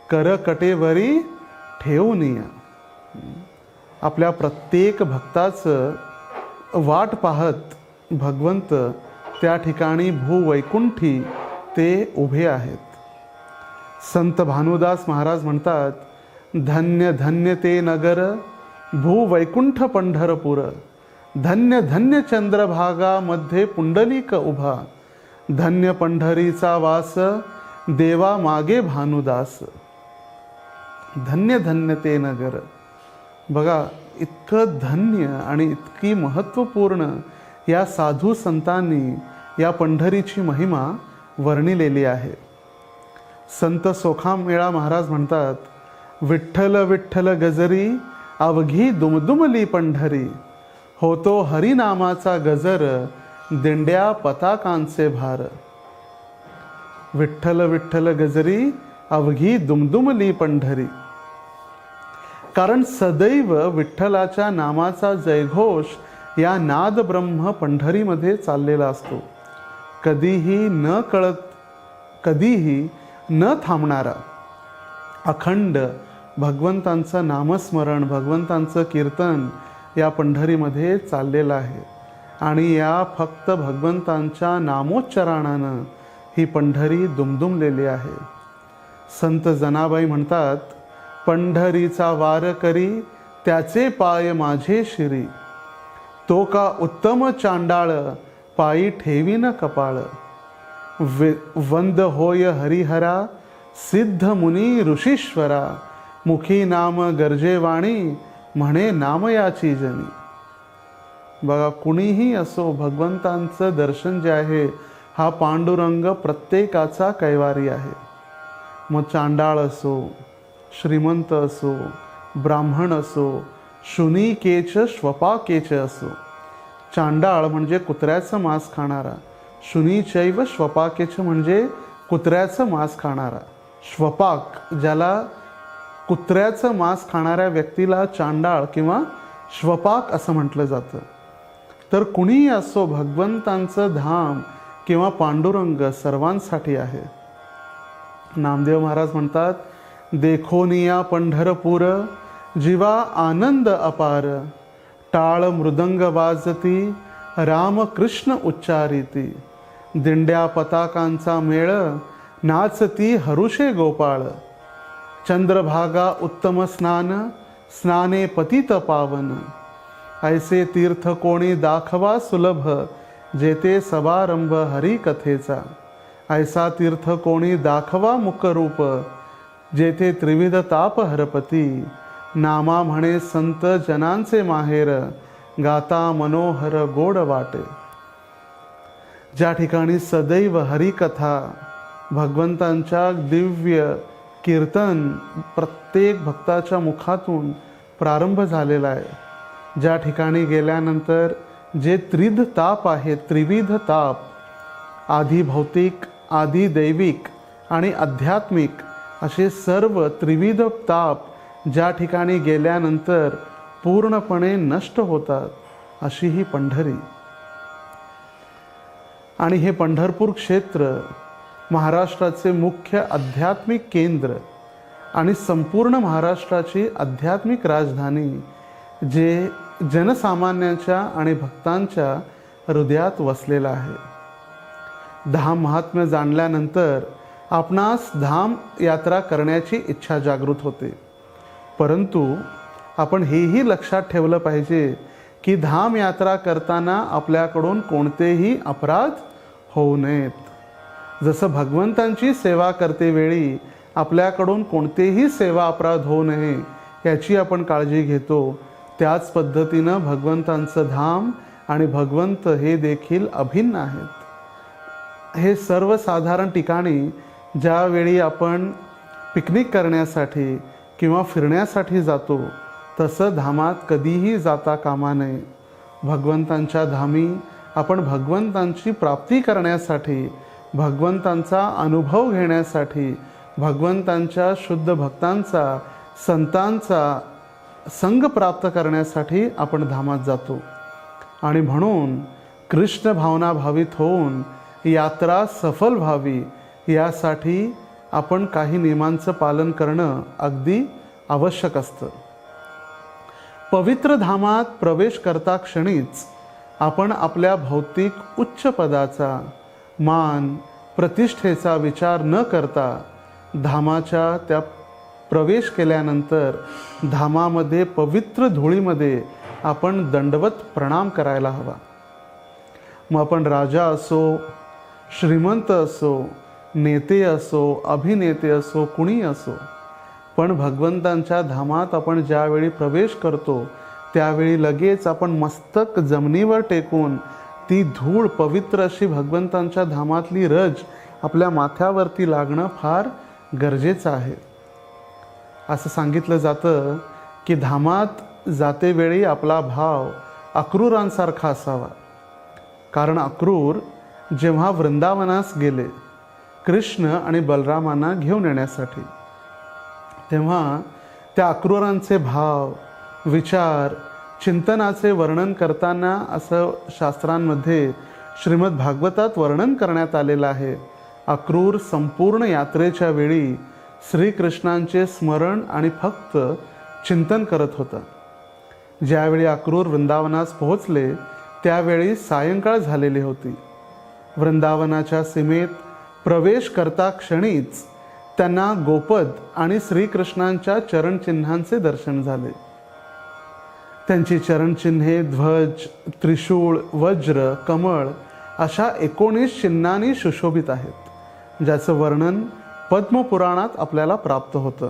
करकटेवरी ठेवूनिया. आपल्या प्रत्येक भक्ताचं वाट पाहत भगवंत त्या ठिकाणी भूवैकुंठी ते उभे आहेत. संत भानुदास महाराज म्हणतात, धन्य धन्य ते नगर, भूवैकुंठ पंढरपूर. धन्य धन्य चंद्रभागा मध्ये पुंडलिक उभा. धन्य पंढरीचा वास, देवा मागे भानुदास. धन्य धन्य ते नगर. बघा, इतकं धन्य आणि इतकी महत्त्वपूर्ण या साधू संतांनी या पंढरीची महिमा वर्णिलेली आहे. संत सोखामेळा महाराज म्हणतात, विठ्ठल विठ्ठल गजरी, अवघी दुमदुमली पंढरी. होतो हरिनामाचा गजर, दिंड्या पताकांचे भार. विठ्ठल विठ्ठल गजरी, अवघी दुमदुमली पंढरी. कारण सदैव विठ्ठलाच्या नामाचा जयघोष या नाद ब्रह्म पंढरीमध्ये चाललेला असतो. कधीही न थांबणारा अखंड भगवंतांचं नामस्मरण, भगवंतांचं कीर्तन या पंढरीमध्ये चाललेलं आहे. आणि या फक्त भगवंतांच्या नामोच्चारणानं ही पंढरी दुमदुमलेली आहे. संत जनाबाई म्हणतात, पंढरीचा वार करी, त्याचे पाय माझे शिरी. तो का उत्तम चांडाळ, पायी ठेवीन कपाळ. वंद होय हरिहरा, सिद्ध मुनी ऋषीश्वरा. मुखी नाम गरजेवाणी, म्हणे नामयाची जनी. बघा, कुणीही असो, भगवंतांचं दर्शन जे आहे हा पांडुरंग प्रत्येकाचा कैवारी आहे. मग चांडाळ असो, श्रीमंत असो, ब्राह्मण असो, शुनिकेच श्वपाकेच असो. चांडाळ म्हणजे कुत्र्याचं मांस खाणारा, शुनीचैव श्वपाकेच म्हणजे कुत्र्याचं मांस खाणारा. श्वपाक, ज्याला कुत्र्याचं मांस खाणाऱ्या व्यक्तीला चांडाळ किंवा श्वपाक असं म्हटलं जातं. तर कुणीही असो, भगवंतांचं धाम किंवा पांडुरंग सर्वांसाठी आहे. नामदेव महाराज म्हणतात, देखोनिया पंढरपूर, जीवा आनंद अपार. टाळ मृदंग वाजती, राम कृष्ण उच्चारिती. दिंड्या पताकांचा मेळ, नाचती हरुषे गोपाळ. चंद्रभागा उत्तम स्नान, स्नाने पतित पावन. ऐसे तीर्थ कोणी दाखवा सुलभ, जेथे समारंभ हरिकथेचा. ऐसा तीर्थ कोणी दाखवा मुकरूप, जेथे त्रिविध ताप हरपती. नामा म्हणे संत जनांचे माहेर, गाता मनोहर गोड वाटे. ज्या ठिकाणी सदैव हरिकथा, भगवंतांच्या दिव्य कीर्तन प्रत्येक भक्ताच्या मुखातून प्रारंभ झालेला आहे. ज्या ठिकाणी गेल्यानंतर जे त्रिध ताप आहेत, त्रिविध ताप, आधी भौतिक, आधी दैविक आणि आध्यात्मिक असे सर्व त्रिविध ताप ज्या ठिकाणी गेल्यानंतर पूर्णपणे नष्ट होतात, अशी ही पंढरी. आणि हे पंढरपूर क्षेत्र महाराष्ट्राचे मुख्य आध्यात्मिक केंद्र आणि संपूर्ण महाराष्ट्राची आध्यात्मिक राजधानी, जे जनसामान्यांच्या आणि भक्तांच्या हृदयात वसलेलं आहे. धाम महात्म्य जाणल्यानंतर आपणास धाम यात्रा करण्याची इच्छा जागृत होते. परंतु आपण हेही लक्षात ठेवलं पाहिजे की धाम यात्रा करताना आपल्याकडून कोणतेही अपराध होऊ नयेत. जसं भगवंतांची सेवा करतेवेळी आपल्याकडून कोणतेही सेवा अपराध होऊ नये याची आपण काळजी घेतो, त्याच पद्धतीनं भगवंतांचं धाम आणि भगवंत हे देखील अभिन्न आहेत. हे सर्वसाधारण ठिकाणी ज्यावेळी आपण पिकनिक करण्यासाठी किंवा फिरण्यासाठी जातो, तसं धामात कधीही जाता कामा नये. भगवंतांच्या धामी आपण भगवंतांची प्राप्ती करण्यासाठी, भगवंतांचा अनुभव घेण्यासाठी, भगवंतांच्या शुद्ध भक्तांचा, संतांचा संग प्राप्त करण्यासाठी आपण धामात जातो. आणि म्हणून कृष्ण भावना भावित होऊन यात्रा सफल व्हावी यासाठी आपण काही नियमांचं पालन करणं अगदी आवश्यक असतं. पवित्र धामात प्रवेश करता क्षणीच आपण आपल्या भौतिक उच्च पदाचा, मान, प्रतिष्ठेचा विचार न करता धामाच्या त्या प्रवेश केल्यानंतर धामामध्ये पवित्र धुळीमध्ये आपण दंडवत प्रणाम करायला हवा. मग आपण राजा असो, श्रीमंत असो, नेते असो, अभिनेते असो, कुणी असो, पण भगवंतांच्या धामात आपण ज्यावेळी प्रवेश करतो त्यावेळी लगेच आपण मस्तक जमिनीवर टेकून ती धूळ, पवित्र अशी भगवंतांच्या धामातली रज आपल्या माथ्यावरती लागणं फार गरजेचं आहे. असं सांगितलं जातं की धामात जातेवेळी आपला भाव अक्रूरांसारखा असावा. कारण अक्रूर जेव्हा वृंदावनास गेले कृष्ण आणि बलरामांना घेऊन येण्यासाठी, तेव्हा त्या अक्रूरांचे भाव, विचार, चिंतनाचे वर्णन करताना असं शास्त्रांमध्ये श्रीमद भागवतात वर्णन करण्यात आलेलं आहे. अक्रूर संपूर्ण यात्रेच्या वेळी श्रीकृष्णांचे स्मरण आणि फक्त चिंतन करत होता. ज्यावेळी अक्रूर वृंदावनास पोहोचले त्यावेळी सायंकाळ झालेली होती. वृंदावनाच्या सीमेत प्रवेश करता क्षणीच त्यांना गोपद आणि श्रीकृष्णांच्या चरणचिन्हांचे दर्शन झाले. त्यांची चरणचिन्हे ध्वज, त्रिशूळ, वज्र, कमळ अशा 19 चिन्हांनी सुशोभित आहेत, ज्याचं वर्णन पद्मपुराणात आपल्याला प्राप्त होतं.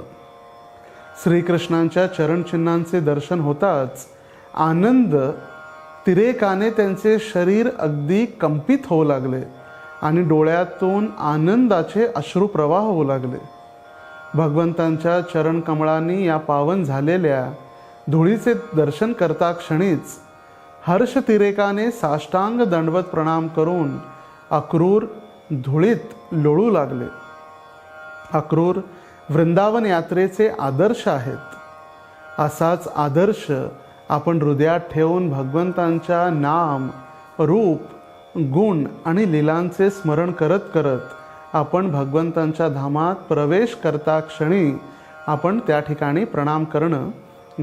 श्रीकृष्णांच्या चरणचिन्हांचे दर्शन होताच आनंद तिरेकाने त्यांचे शरीर अगदी कंपित होऊ लागले आणि डोळ्यातून आनंदाचे अश्रुप्रवाह होऊ लागले. भगवंतांच्या चरणकमळांनी या पावन झालेल्या धुळीचे दर्शन करता क्षणीच हर्ष तिरेकाने साष्टांग दंडवत प्रणाम करून अक्रूर धुळीत लोळू लागले. अक्रूर वृंदावन यात्रेचे आदर्श आहेत. असाच आदर्श आपण हृदयात ठेवून भगवंतांच्या नाम, रूप, गुण आणि लीलांचे स्मरण करत करत आपण भगवंतांच्या धामात प्रवेश करता क्षणी आपण त्या ठिकाणी प्रणाम करणं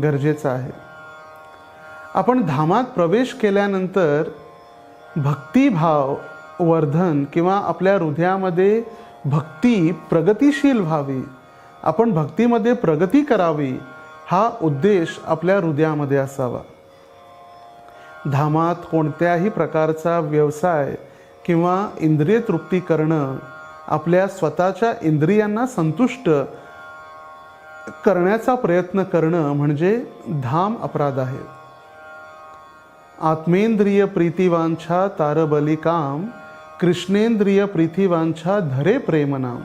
गरजेचं आहे. आपण धामात प्रवेश केल्यानंतर भक्तिभाव वर्धन किंवा आपल्या हृदयामध्ये भक्ती प्रगतिशील व्हावी, आपण भक्तीमध्ये प्रगती करावी, हा उद्देश आपल्या हृदयामध्ये असावा. धामात कोणत्याही प्रकारचा व्यवसाय किंवा इंद्रिय तृप्ती करणं, आपल्या स्वतःच्या इंद्रियांना संतुष्ट करण्याचा प्रयत्न करणं म्हणजे धाम अपराध आहे. आत्मेंद्रिय प्रीतिवांछा तारबली काम, कृष्णेंद्रिय प्रीतिवांछा धरे प्रेमनाम.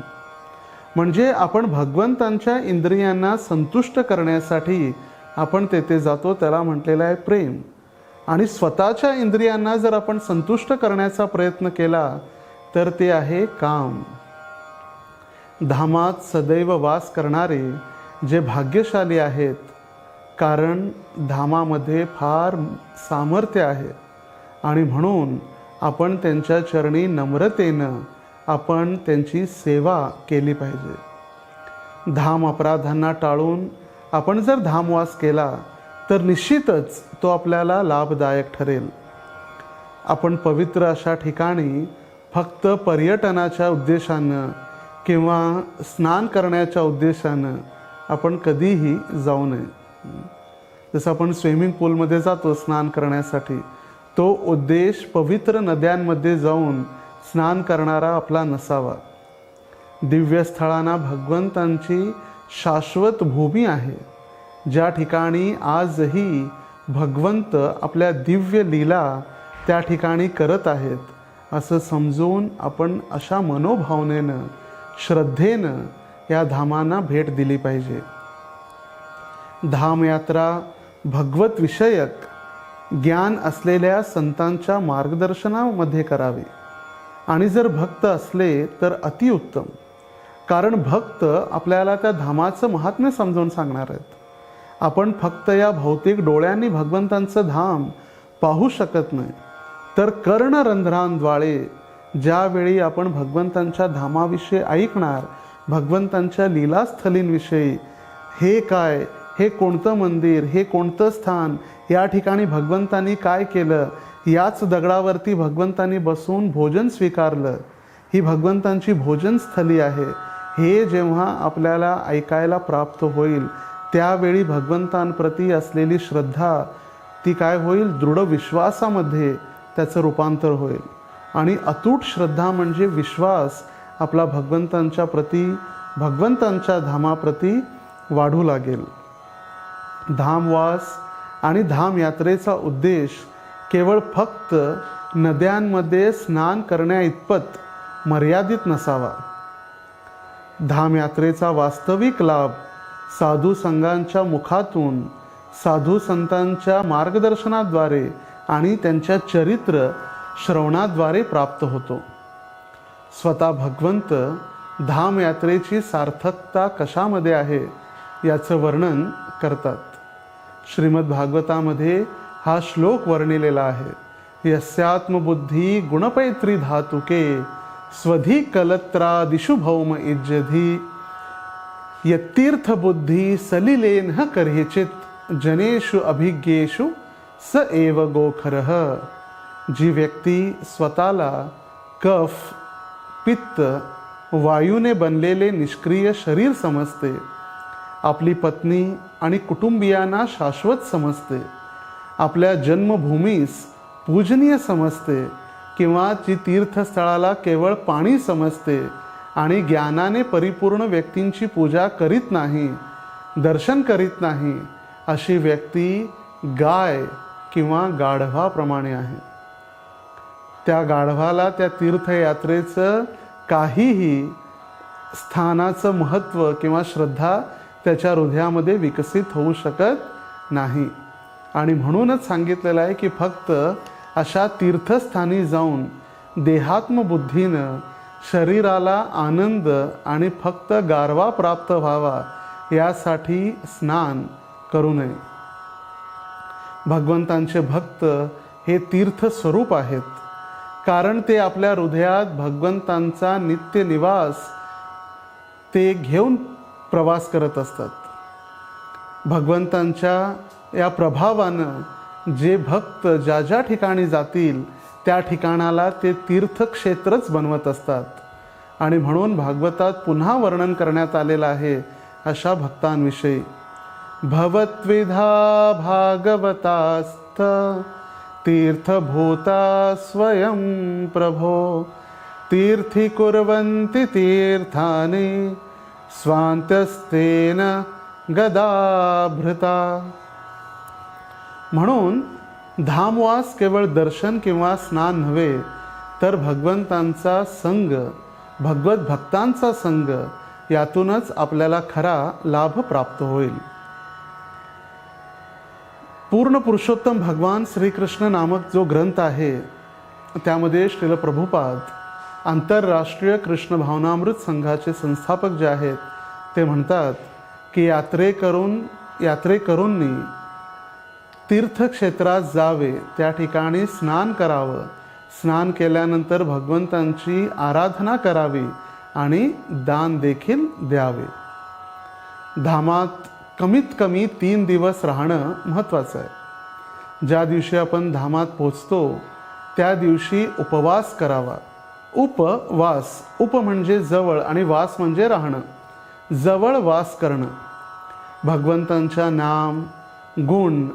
म्हणजे आपण भगवंतांच्या इंद्रियांना संतुष्ट करण्यासाठी आपण तेथे जातो, त्याला म्हटलेलं आहे प्रेम. आणि स्वतःच्या इंद्रियांना जर आपण संतुष्ट करण्याचा प्रयत्न केला तर ते आहे काम. धामात सदैव वास करणारे जे भाग्यशाली आहेत, कारण धामामध्ये फार सामर्थ्य आहे आणि म्हणून आपण त्यांच्या चरणी नम्रतेनं आपण त्यांची सेवा केली पाहिजे. धाम अपराधांना टाळून आपण जर धामवास केला तर निश्चितच तो आपल्याला लाभदायक ठरेल. आपण पवित्र अशा ठिकाणी फक्त पर्यटनाच्या उद्देशानं किंवा स्नान करण्याच्या उद्देशानं आपण कधीही जाऊ नये. जसं आपण स्विमिंग पूलमध्ये जातो स्नान करण्यासाठी, तो उद्देश पवित्र नद्यांमध्ये जाऊन स्नान करणारा आपला नसावा. दिव्य स्थळांना भगवंतांची शाश्वत भूमी आहे, ज्या ठिकाणी आजही भगवंत आपल्या दिव्य लीला त्या ठिकाणी करत आहेत, असं समजून आपण अशा मनोभावनेनं श्रद्धेनं या धामांना भेट दिली पाहिजे. धामयात्रा भगवत विषयक ज्ञान असलेल्या संतांच्या मार्गदर्शनामध्ये करावी आणि जर भक्त असले तर अतिउत्तम, कारण भक्त आपल्याला त्या धामाचं महात्म्य समजावून सांगणार आहेत. आपण फक्त या भौतिक डोळ्यांनी भगवंतांचं धाम पाहू शकत नाही, तर कर्णरंध्रांद्वारे ज्यावेळी आपण भगवंतांच्या धामाविषयी ऐकणार, भगवंतांच्या लीलास्थलींविषयी, हे काय, हे कोणतं मंदिर, हे कोणतं स्थान, या ठिकाणी भगवंतांनी काय केलं, याच दगडावरती भगवंतांनी बसून भोजन स्वीकारलं, ही भगवंतांची भोजनस्थली आहे, हे जेव्हा आपल्याला ऐकायला प्राप्त होईल त्यावेळी भगवंतांप्रती असलेली श्रद्धा ती काय होईल, दृढ विश्वासामध्ये त्याचं रूपांतर होईल. आणि अतूट श्रद्धा म्हणजे विश्वास आपला भगवंतांच्या प्रती, भगवंतांच्या धामाप्रती वाढू लागेल. धामवास आणि धामयात्रेचा उद्देश केवळ फक्त नद्यांमध्ये स्नान करण्याइतपत मर्यादित नसावा. धामयात्रेचा वास्तविक लाभ साधू संघांच्या मुखातून, साधू संतांच्या मार्गदर्शनाद्वारे आणि त्यांच्या चरित्र श्रवणाद्वारे प्राप्त होतो. स्वतः भगवंत धामयात्रेची सार्थकता कशामध्ये आहे याचं वर्णन करतात. श्रीमद भागवतामध्ये हा श्लोक वर्णिलेला आहे. यस्यात्मबुद्धी गुणपैत्री धातुके स्वधी कलत्रादिषु भौम इज्जधी यत्तीर्थबुद्धी सलिलेन कर्हिचित जनेषु अभिज्ञेषु स एव गोखरः. जी व्यक्ती स्वतःला कफ, पित्त, वायूने बनलेले निष्क्रिय शरीर समजते, आपली पत्नी आणि कुटुंबियांना शाश्वत समजते, आपल्या जन्मभूमीस पूजनीय समजते किंवा जी तीर्थस्थळाला केवळ पाणी समजते आणि ज्ञानाने परिपूर्ण व्यक्तींची पूजा करीत नाही, दर्शन करीत नाही, अशी व्यक्ती गाय किंवा गाढवाप्रमाणे आहे. त्या गाढवाला त्या तीर्थयात्रेचं काहीही स्थानाचं महत्त्व किंवा श्रद्धा त्याच्या हृदयामध्ये विकसित होऊ शकत नाही. आणि म्हणूनच सांगितलेलं आहे की फक्त अशा तीर्थस्थानी जाऊन देहात्मबुद्धीनं शरीराला आनंद आणि फक्त गारवा प्राप्त व्हावा यासाठी स्नान करू नये. भगवंतांचे भक्त हे तीर्थ स्वरूप आहेत, कारण ते आपल्या हृदयात भगवंतांचा नित्य निवास ते घेऊन प्रवास करत असतात. भगवंतांच्या या प्रभावानं जे भक्त ज्या ज्या ठिकाणी जातील त्या ठिकाणाला ते तीर्थक्षेत्रच बनवत असतात. आणि म्हणून भागवतात पुन्हा वर्णन करण्यात आलेलं आहे अशा भक्तांविषयी. भवत्विधा भागवतास्थ तीर्थभूता स्वयं प्रभो तीर्थी कुर्वन्ति तीर्थानि स्वान्त्यस्तेन गदाभृता. म्हणून धामवास केवळ दर्शन किंवा स्नान नव्हे, तर भगवंतांचा संग, भगवत भक्तांचा संग, यातूनच आपल्याला खरा लाभ प्राप्त होईल. पूर्ण पुरुषोत्तम भगवान श्रीकृष्ण नामक जो ग्रंथ आहे त्यामध्ये श्रील प्रभुपाद आंतरराष्ट्रीय कृष्ण भावनामृत संघाचे संस्थापक जे आहेत ते म्हणतात की यात्रेकरूंनी तीर्थक्षेत्रात जावे, त्या ठिकाणी स्नान करावं, स्नान केल्यानंतर भगवंतांची आराधना करावी आणि दान देखील द्यावे. धामात कमीत कमी 3 दिवस राहणं महत्त्वाचं आहे. ज्या दिवशी आपण धामात पोचतो त्या दिवशी उपवास करावा. उपवास, उप म्हणजे जवळ आणि वास म्हणजे राहणं, जवळ वास करणं. भगवंतांच्या नाम, गुण,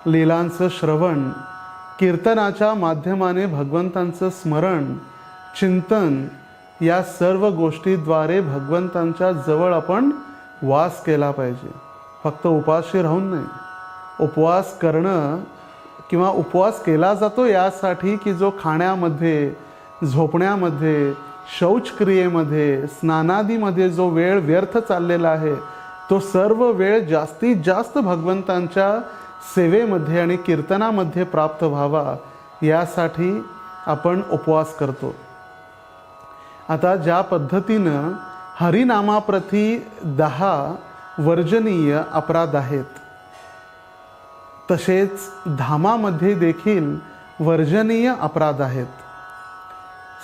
लीलांचं श्रवण, कीर्तनाच्या माध्यमाने भगवंतांचं स्मरण, चिंतन, या सर्व गोष्टीद्वारे भगवंतांच्या जवळ आपण वास केला पाहिजे. फक्त उपाशी राहून नाही. उपवास करणं किंवा उपवास केला जातो यासाठी की जो खाण्यामध्ये, झोपण्यामध्ये, शौचक्रियेमध्ये, स्नानादीमध्ये जो वेळ व्यर्थ चाललेला आहे तो सर्व वेळ जास्तीत जास्त भगवंतांच्या सेवेमध्ये आणि कीर्तनामध्ये प्राप्त व्हावा यासाठी आपण उपवास करतो. आता ज्या पद्धतीनं हरिनामाप्रती 10 वर्जनीय अपराध आहेत, तसेच धामामध्ये देखील वर्जनीय अपराध आहेत.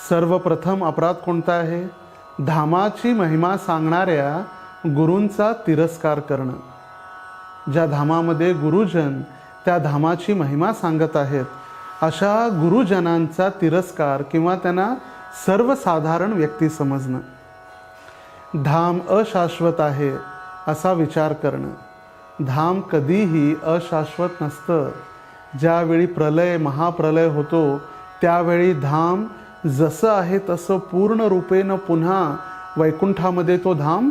सर्वप्रथम अपराध कोणता आहे? धामाची महिमा सांगणाऱ्या गुरूंचा तिरस्कार करणं. ज्या धामामध्ये गुरुजन त्या धामाची महिमा सांगत आहेत अशा गुरुजनांचा तिरस्कार किंवा त्यांना सर्वसाधारण व्यक्ती समजणं. धाम अशाश्वत आहे असा विचार करणं. धाम कधीही अशाश्वत नसतं. ज्यावेळी प्रलय, महाप्रलय होतो त्यावेळी धाम जसं आहे तसं पूर्ण रूपेनं पुन्हा वैकुंठामध्ये तो धाम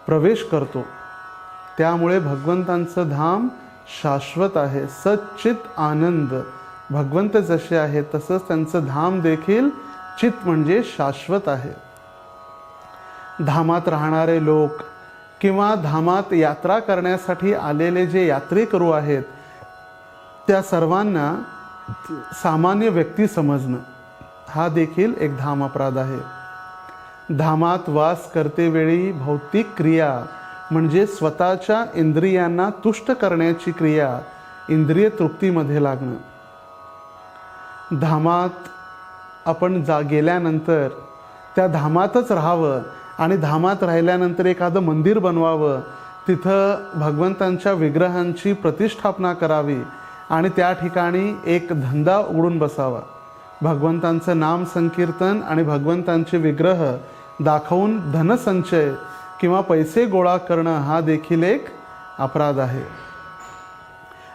प्रवेश करतो. त्यामुळे भगवंतांचं धाम शाश्वत आहे. सच्चित आनंद. भगवंत जसे आहेत तसंच त्यांचं धाम देखील चित म्हणजे शाश्वत आहे. धामात राहणारे लोक किंवा धामात यात्रा करण्यासाठी आलेले जे यात्रेकरू आहेत त्या सर्वांना सामान्य व्यक्ती समजणं हा देखील एक धाम अपराध आहे. धामात वास करतेवेळी भौतिक क्रिया म्हणजे स्वतःच्या इंद्रियांना तुष्ट करण्याची क्रिया, इंद्रिय तृप्तीमध्ये लागणं. धामात आपण गेल्यानंतर त्या धामातच राहावं आणि धामात राहिल्यानंतर एखादं मंदिर बनवावं, तिथं भगवंतांच्या विग्रहांची प्रतिष्ठापना करावी आणि त्या ठिकाणी एक धंदा उघडून बसावा. भगवंतांचं नाम संकीर्तन आणि भगवंतांचे विग्रह दाखवून धनसंचय किंवा पैसे गोळा करणं हा देखील एक अपराध आहे.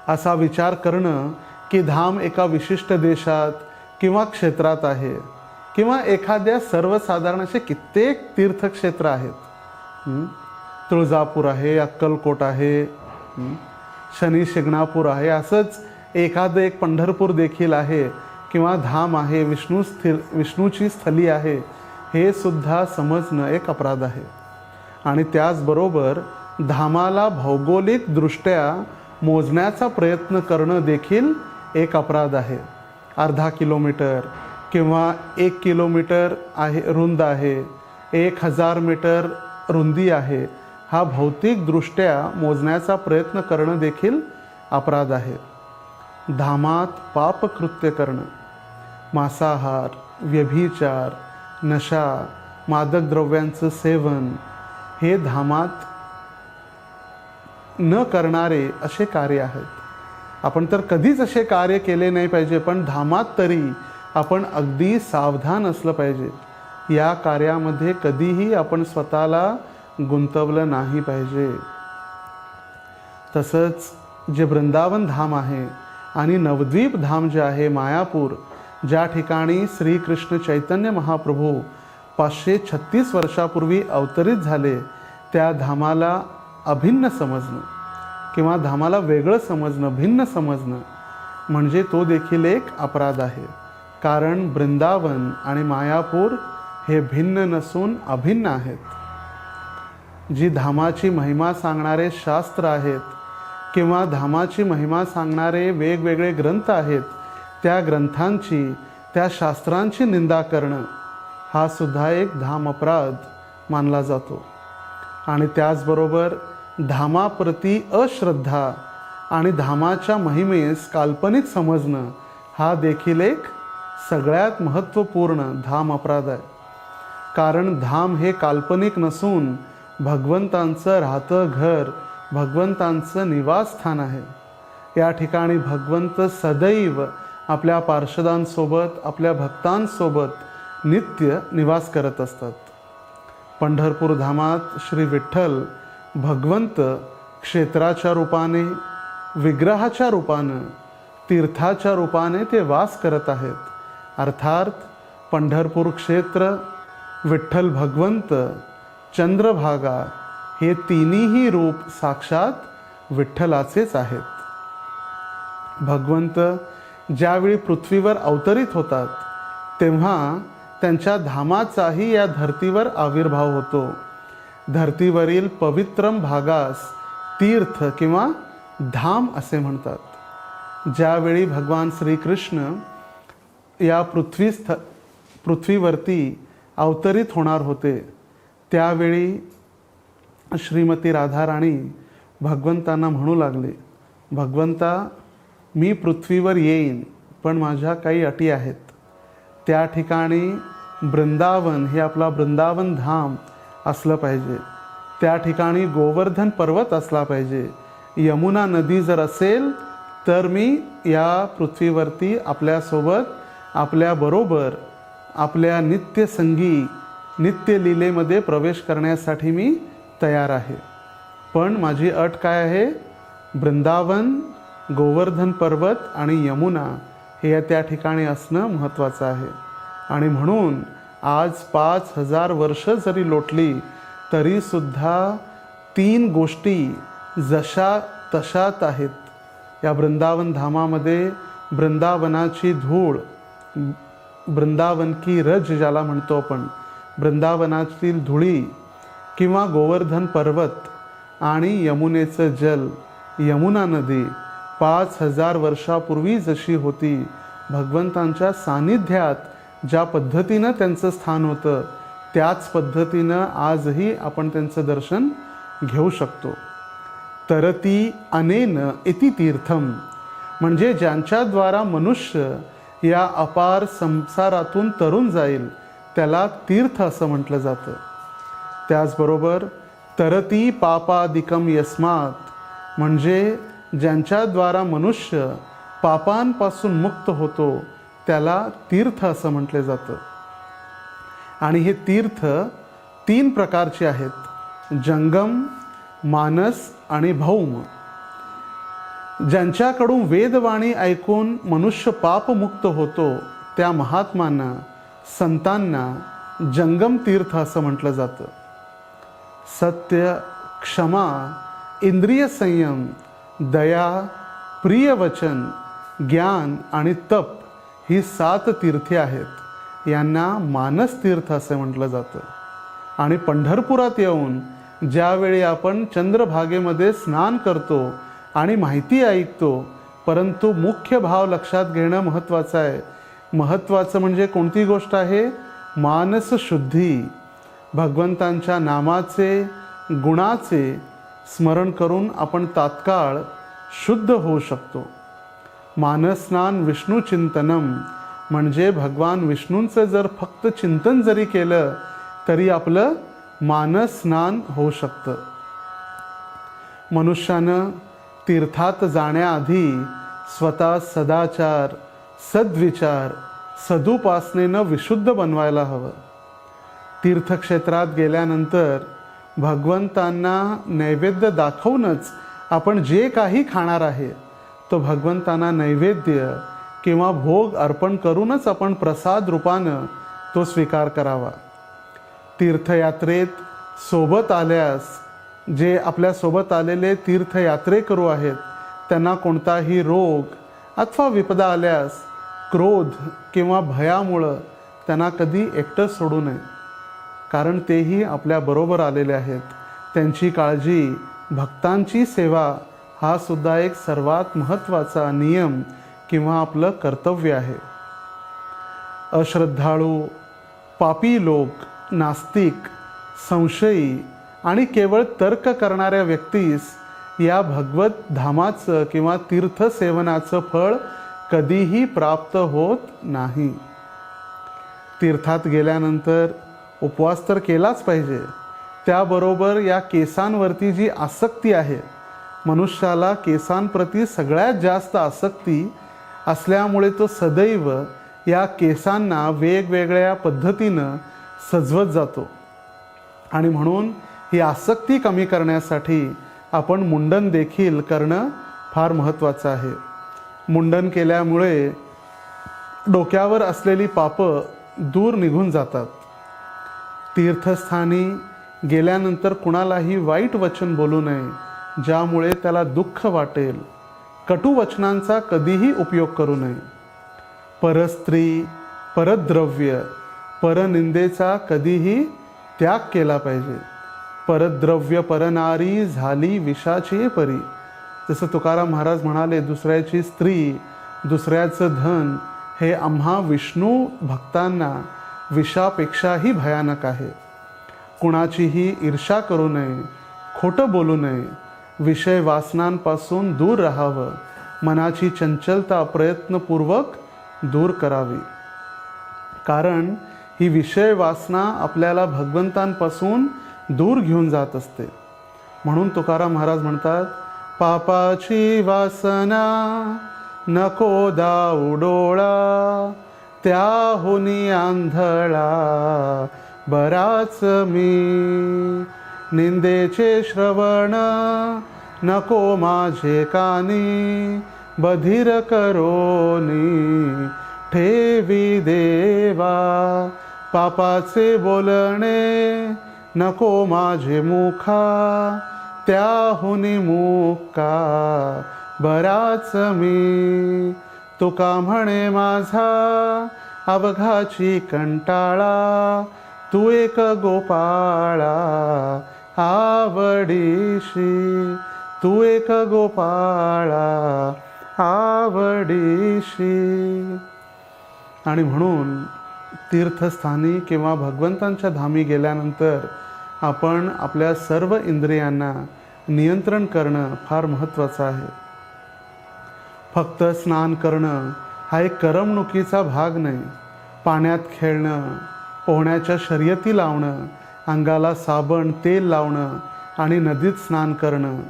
असा विचार करणं की धाम एका विशिष्ट देशात किंवा क्षेत्रात आहे किंवा एखाद्या सर्वसाधारण असे कित्येक तीर्थक्षेत्र आहेत. तुळजापूर आहे, अक्कलकोट आहे, शनी शिंगणापूर आहे, असंच एखादं एक पंढरपूर देखील आहे किंवा धाम आहे, विष्णूची स्थली आहे, हे सुद्धा समजणं एक अपराध आहे. आणि त्याचबरोबर धामाला भौगोलिकदृष्ट्या मोजण्याचा प्रयत्न करणं देखील एक अपराध आहे. अर्धा किलोमीटर किंवा 1 किलोमीटर आहे रुंद आहे, 1000 मीटर रुंदी आहे, हा भौतिकदृष्ट्या मोजण्याचा प्रयत्न करणं देखील अपराध आहे. धामात पापकृत्य करणं, मांसाहार, व्यभिचार, नशा, मादक द्रव्यांचं सेवन हे धामात न करणारे असे कार्य आहेत. आपण तर कधीच असे कार्य केले नाही पाहिजे, पण धामात तरी आपण अगदी सावधान असलं पाहिजे. या कार्यामध्ये कधीही आपण स्वतःला गुंतवलं नाही पाहिजे. तसंच जे वृंदावन धाम आहे आणि नवद्वीप धाम जे आहे मायापूर, ज्या ठिकाणी श्रीकृष्ण चैतन्य महाप्रभू 536 वर्षापूर्वी अवतरित झाले, त्या धामाला अभिन्न समजणं किंवा धामाला वेगळं समजणं, भिन्न समजणं म्हणजे तो देखील एक अपराध आहे. कारण वृंदावन आणि मायापूर हे भिन्न नसून अभिन्न आहेत. जी धामाची महिमा सांगणारे शास्त्र आहेत किंवा धामाची महिमा सांगणारे वेगवेगळे ग्रंथ आहेत, त्या ग्रंथांची, त्या शास्त्रांची निंदा करणं हा सुद्धा एक धाम अपराध मानला जातो. आणि त्याचबरोबर धामाप्रती अश्रद्धा आणि धामाच्या महिमेस काल्पनिक समजणं हा देखील एक सगळ्यात महत्त्वपूर्ण धाम अपराध आहे. कारण धाम हे काल्पनिक नसून भगवंतांचं राहतं घर, भगवंतांचं निवासस्थान आहे. या ठिकाणी भगवंत सदैव आपल्या पार्षदांसोबत, आपल्या भक्तांसोबत नित्य निवास करत असतात. पंढरपूर धामात श्री विठ्ठल भगवंत क्षेत्राच्या रूपाने, विग्रहाच्या रूपानं, तीर्थाच्या रूपाने ते वास करत आहेत. अर्थात पंढरपूर क्षेत्र, विठ्ठल भगवंत, चंद्रभागा हे तिन्हीही रूप साक्षात विठ्ठलाचेच आहेत. भगवंत ज्यावेळी पृथ्वीवर अवतरित होतात तेव्हा त्यांच्या धामाचाही या धर्तीवर आविर्भाव होतो. धर्तीवरील पवित्रम भागास तीर्थ किंवा धाम असे म्हणतात. ज्यावेळी भगवान श्रीकृष्ण या पृथ्वीवरती अवतरित होणार होते त्यावेळी श्रीमती राधाराणी भगवंतांना म्हणू लागले, भगवंता, मी पृथ्वीवर येईन पण माझ्या काही अटी आहेत. त्या ठिकाणी वृंदावन हे आपला वृंदावन धाम असलं पाहिजे. त्या ठिकाणी गोवर्धन पर्वत असला पाहिजे. यमुना नदी जर असेल तर मी या पृथ्वीवरती आपल्यासोबत, आपल्याबरोबर, आपल्या नित्यसंगी नित्यलीलेमध्ये प्रवेश करण्यासाठी मी तयार आहे. पण माझी अट काय आहे? वृंदावन, गोवर्धन पर्वत आणि यमुना हे त्या ठिकाणी असणं महत्त्वाचं आहे. आणि म्हणून आज 5000 वर्ष जरी लोटली तरीसुद्धा 3 गोष्टी जशा तशात आहेत. या वृंदावन धामामध्ये वृंदावनाची धूळ, वृंदावन की रज ज्याला म्हणतो आपण, वृंदावनातील धुळी किंवा गोवर्धन पर्वत आणि यमुनेचं जल, यमुना नदी 5000 वर्षापूर्वी जशी होती, भगवंतांच्या सानिध्यात ज्या पद्धतीनं त्यांचं स्थान होतं त्याच पद्धतीनं आजही आपण त्यांचं दर्शन घेऊ शकतो. तरती अनेन इति तीर्थम, म्हणजे ज्यांच्याद्वारा मनुष्य या अपार संसारातून तरून जाईल त्याला तीर्थ असं म्हटलं जातं. त्याचबरोबर तरती पापादिकम यस्मात, म्हणजे ज्यांच्याद्वारा मनुष्य पापांपासून मुक्त होतो त्याला तीर्थ असं म्हटले जातं. आणि हे तीर्थ 3 प्रकारचे आहेत: जंगम, मानस आणि भौम. ज्यांच्याकडून वेदवाणी ऐकून मनुष्य पापमुक्त होतो त्या महात्मांना, संतांना जंगम तीर्थ असं म्हटलं जातं. सत्य, क्षमा, इंद्रिय संयम, दया, प्रियवचन, ज्ञान आणि तप ही 7 तीर्थे आहेत. यांना मानस तीर्थ असे म्हटलं जातं. आणि पंढरपुरात येऊन ज्यावेळी आपण चंद्रभागेमध्ये स्नान करतो आणि माहिती ऐकतो, परंतु मुख्य भाव लक्षात घेणं महत्त्वाचं आहे. महत्त्वाचं म्हणजे कोणती गोष्ट आहे? मानस शुद्धी. भगवंतांच्या नामाचे, गुणाचे स्मरण करून आपण तात्काळ शुद्ध होऊ शकतो. मानसस्नान विष्णू चिंतनम, म्हणजे भगवान विष्णूंचं जर फक्त चिंतन जरी केलं तरी आपलं मानस स्नान होऊ शकतं. मनुष्यानं तीर्थात जाण्याआधी स्वतः सदाचार, सद्विचार, सदुपासनेनं विशुद्ध बनवायला हवं. तीर्थक्षेत्रात गेल्यानंतर भगवंतांना नैवेद्य दाखवूनच आपण जे काही खाणार आहे तो भगवंतांना नैवेद्य किंवा भोग अर्पण करूनच आपण प्रसाद रूपानं तो स्वीकार करावा. तीर्थयात्रेत सोबत आल्यास, जे आपल्यासोबत आलेले तीर्थयात्रेकरू आहेत त्यांना कोणताही रोग अथवा विपदा आल्यास क्रोध किंवा भयामुळं त्यांना कधी एकटं सोडू नये. कारण तेही आपल्याबरोबर आलेले आहेत. त्यांची काळजी, भक्तांची सेवा हा सुद्धा एक सर्वात महत्त्वाचा नियम किंवा आपलं कर्तव्य आहे. अश्रद्धाळू, पापी लोक, नास्तिक, संशयी आणि केवळ तर्क करणाऱ्या व्यक्तीस या भगवत धामाचं किंवा तीर्थसेवनाचं फळ कधीही प्राप्त होत नाही. तीर्थात गेल्यानंतर उपवास तर केलाच पाहिजे. त्याबरोबर या केसांवरती जी आसक्ती आहे, मनुष्याला केसांप्रती सगळ्यात जास्त आसक्ती असल्यामुळे तो सदैव या केसांना वेगवेगळ्या पद्धतीनं सजवत जातो. आणि म्हणून ही आसक्ती कमी करण्यासाठी आपण मुंडन देखील करणं फार महत्त्वाचं आहे. मुंडन केल्यामुळे डोक्यावर असलेली पापं दूर निघून जातात. तीर्थस्थानी गेल्यानंतर कुणालाही वाईट वचन बोलू नये, ज्यामुळे त्याला दुःख वाटेल. कटू वचनांचा कधीही उपयोग करू नये. परस्त्री, परद्रव्य, परनिंदेचा कधीही त्याग केला पाहिजे. परद्रव्य परनारी झाली विषाची परी. जसं तुकाराम महाराज म्हणाले, दुसऱ्याची स्त्री, दुसऱ्याचं धन हे आम्हा विष्णू भक्तांना विषापेक्षाही भयानक आहे. कुणाचीही ईर्ष्या करू नये, खोटं बोलू नये, विषय वासनांपासून दूर राहावं, मनाची चंचलता प्रयत्नपूर्वक दूर करावी. कारण ही विषय वासना आपल्याला भगवंतांपासून दूर घेऊन जात असते. म्हणून तुकाराम महाराज म्हणतात, पापाची वासना नको दाऊ डोळा, त्याहुनी आंधळा बराच मी. निंदेचे श्रवण नको माझे कानी, बधीर करोनी ठेवी देवा. पापाचे बोलणे नको माझे मुखा, त्याहुनी मुका बराच मी. तुका म्हणे माझा अवघाची कंटाळा, तू एक गोपाळा आवडीशी. तू एक गोपाळा आवडीशी. आणि म्हणून तीर्थस्थानी किंवा भगवंतांच्या धामी गेल्यानंतर आपण आपल्या सर्व इंद्रियांना नियंत्रण करणं फार महत्त्वाचं आहे. फक्त स्नान करणं हा एक करमणुकीचा भाग नाही. पाण्यात खेळणं, पोहण्याच्या शर्यती लावणं, अंगाला साबण तेल लावणं आणि नदीत स्नान करणं,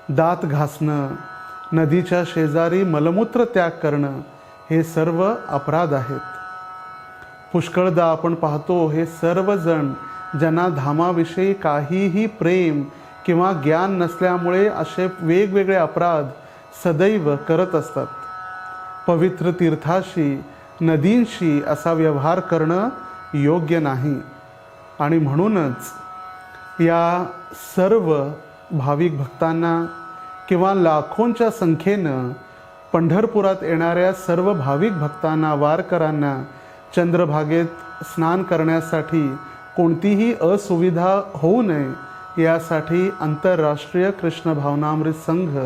दात घासणं, नदीच्या शेजारी मलमूत्र त्याग करणं हे सर्व अपराध आहेत. पुष्कळदा आपण पाहतो, हे सर्वजण ज्यांना धामाविषयी काहीही प्रेम किंवा ज्ञान नसल्यामुळे असे वेगवेगळे अपराध सदैव करत असतात. पवित्र तीर्थाशी, नदींशी असा व्यवहार करणं योग्य नाही. आणि म्हणूनच या सर्व भाविक भक्तांना किंवा लाखोंच्या संख्येनं पंढरपुरात येणाऱ्या सर्व भाविक भक्तांना, वारकऱ्यांना चंद्रभागेत स्नान करण्यासाठी कोणतीही असुविधा होऊ नये यासाठी आंतरराष्ट्रीय कृष्ण भावनामृत संघ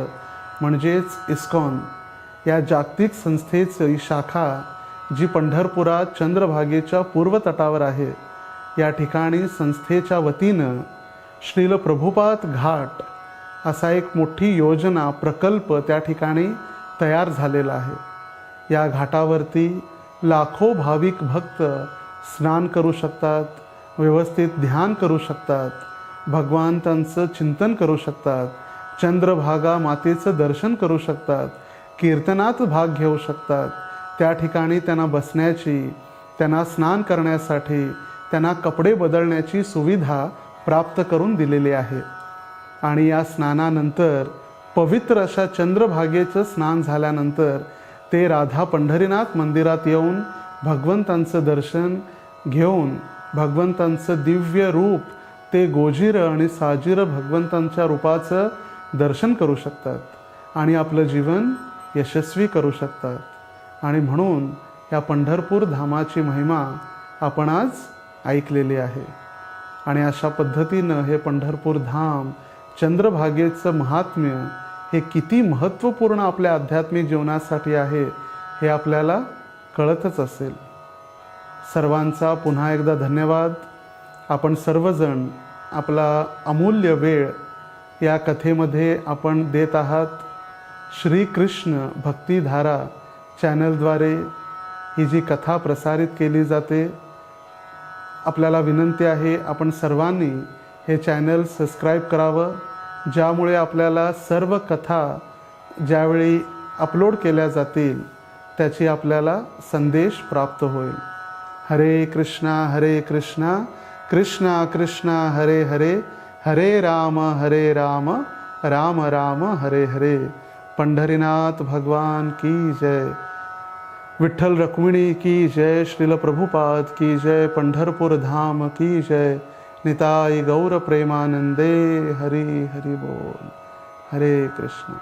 म्हणजेच इस्कॉन या जागतिक संस्थेची शाखा जी पंढरपुरात चंद्रभागेच्या पूर्व तटावर आहे, या ठिकाणी संस्थेच्या वतीनं श्रील प्रभुपाद घाट असा एक मोठी योजना प्रकल्प त्या ठिकाणी तयार झालेला आहे. या घाटावरती लाखो भाविक भक्त स्नान करू शकतात, व्यवस्थित ध्यान करू शकतात, भगवंतांचं चिंतन करू शकतात, चंद्रभागा मातेचं दर्शन करू शकतात, कीर्तनात भाग घेऊ शकतात. त्या ठिकाणी त्यांना बसण्याची, त्यांना स्नान करण्यासाठी, त्यांना कपडे बदलण्याची सुविधा प्राप्त करून दिलेली आहे. आणि या स्नानानंतर पवित्र अशा चंद्रभागेचं स्नान झाल्यानंतर ते राधा पंढरीनाथ मंदिरात येऊन भगवंतांचं दर्शन घेऊन भगवंतांचं दिव्य रूप, ते गोजिर आणि साजिर भगवंतांच्या रूपाचं दर्शन करू शकतात आणि आपलं जीवन यशस्वी करू शकतात. आणि म्हणून या पंढरपूर धामाची महिमा आपण आज ऐकलेली आहे. आणि अशा पद्धतीनं हे पंढरपूर धाम, चंद्रभागेचं महात्म्य हे किती महत्त्वपूर्ण आपल्या आध्यात्मिक जीवनासाठी आहे हे आपल्याला कळतच असेल. सर्वांचा पुन्हा एकदा धन्यवाद. आपण सर्वजण आपला अमूल्य वेळ या कथेमध्ये आपण देत आहात. श्रीकृष्ण भक्तिधारा चॅनलद्वारे ही जी कथा प्रसारित केली जाते. आपल्याला विनंती आहे आपण सर्वांनी हे चॅनल सबस्क्राईब करावं, ज्यामुळे आपल्याला सर्व कथा ज्यावेळी अपलोड केल्या जातील त्याची आपल्याला संदेश प्राप्त होईल. हरे कृष्णा कृष्णा कृष्णा हरे हरे, हरे राम राम राम हरे हरे. पंढरीनाथ भगवान की जय. विठ्ठल रुक्मिणी की जय. श्रील प्रभुपाद की जय. पंढरपूर धाम की जय. निताई गौर प्रेमानंदे. हरि हरि बोल. हरे कृष्ण.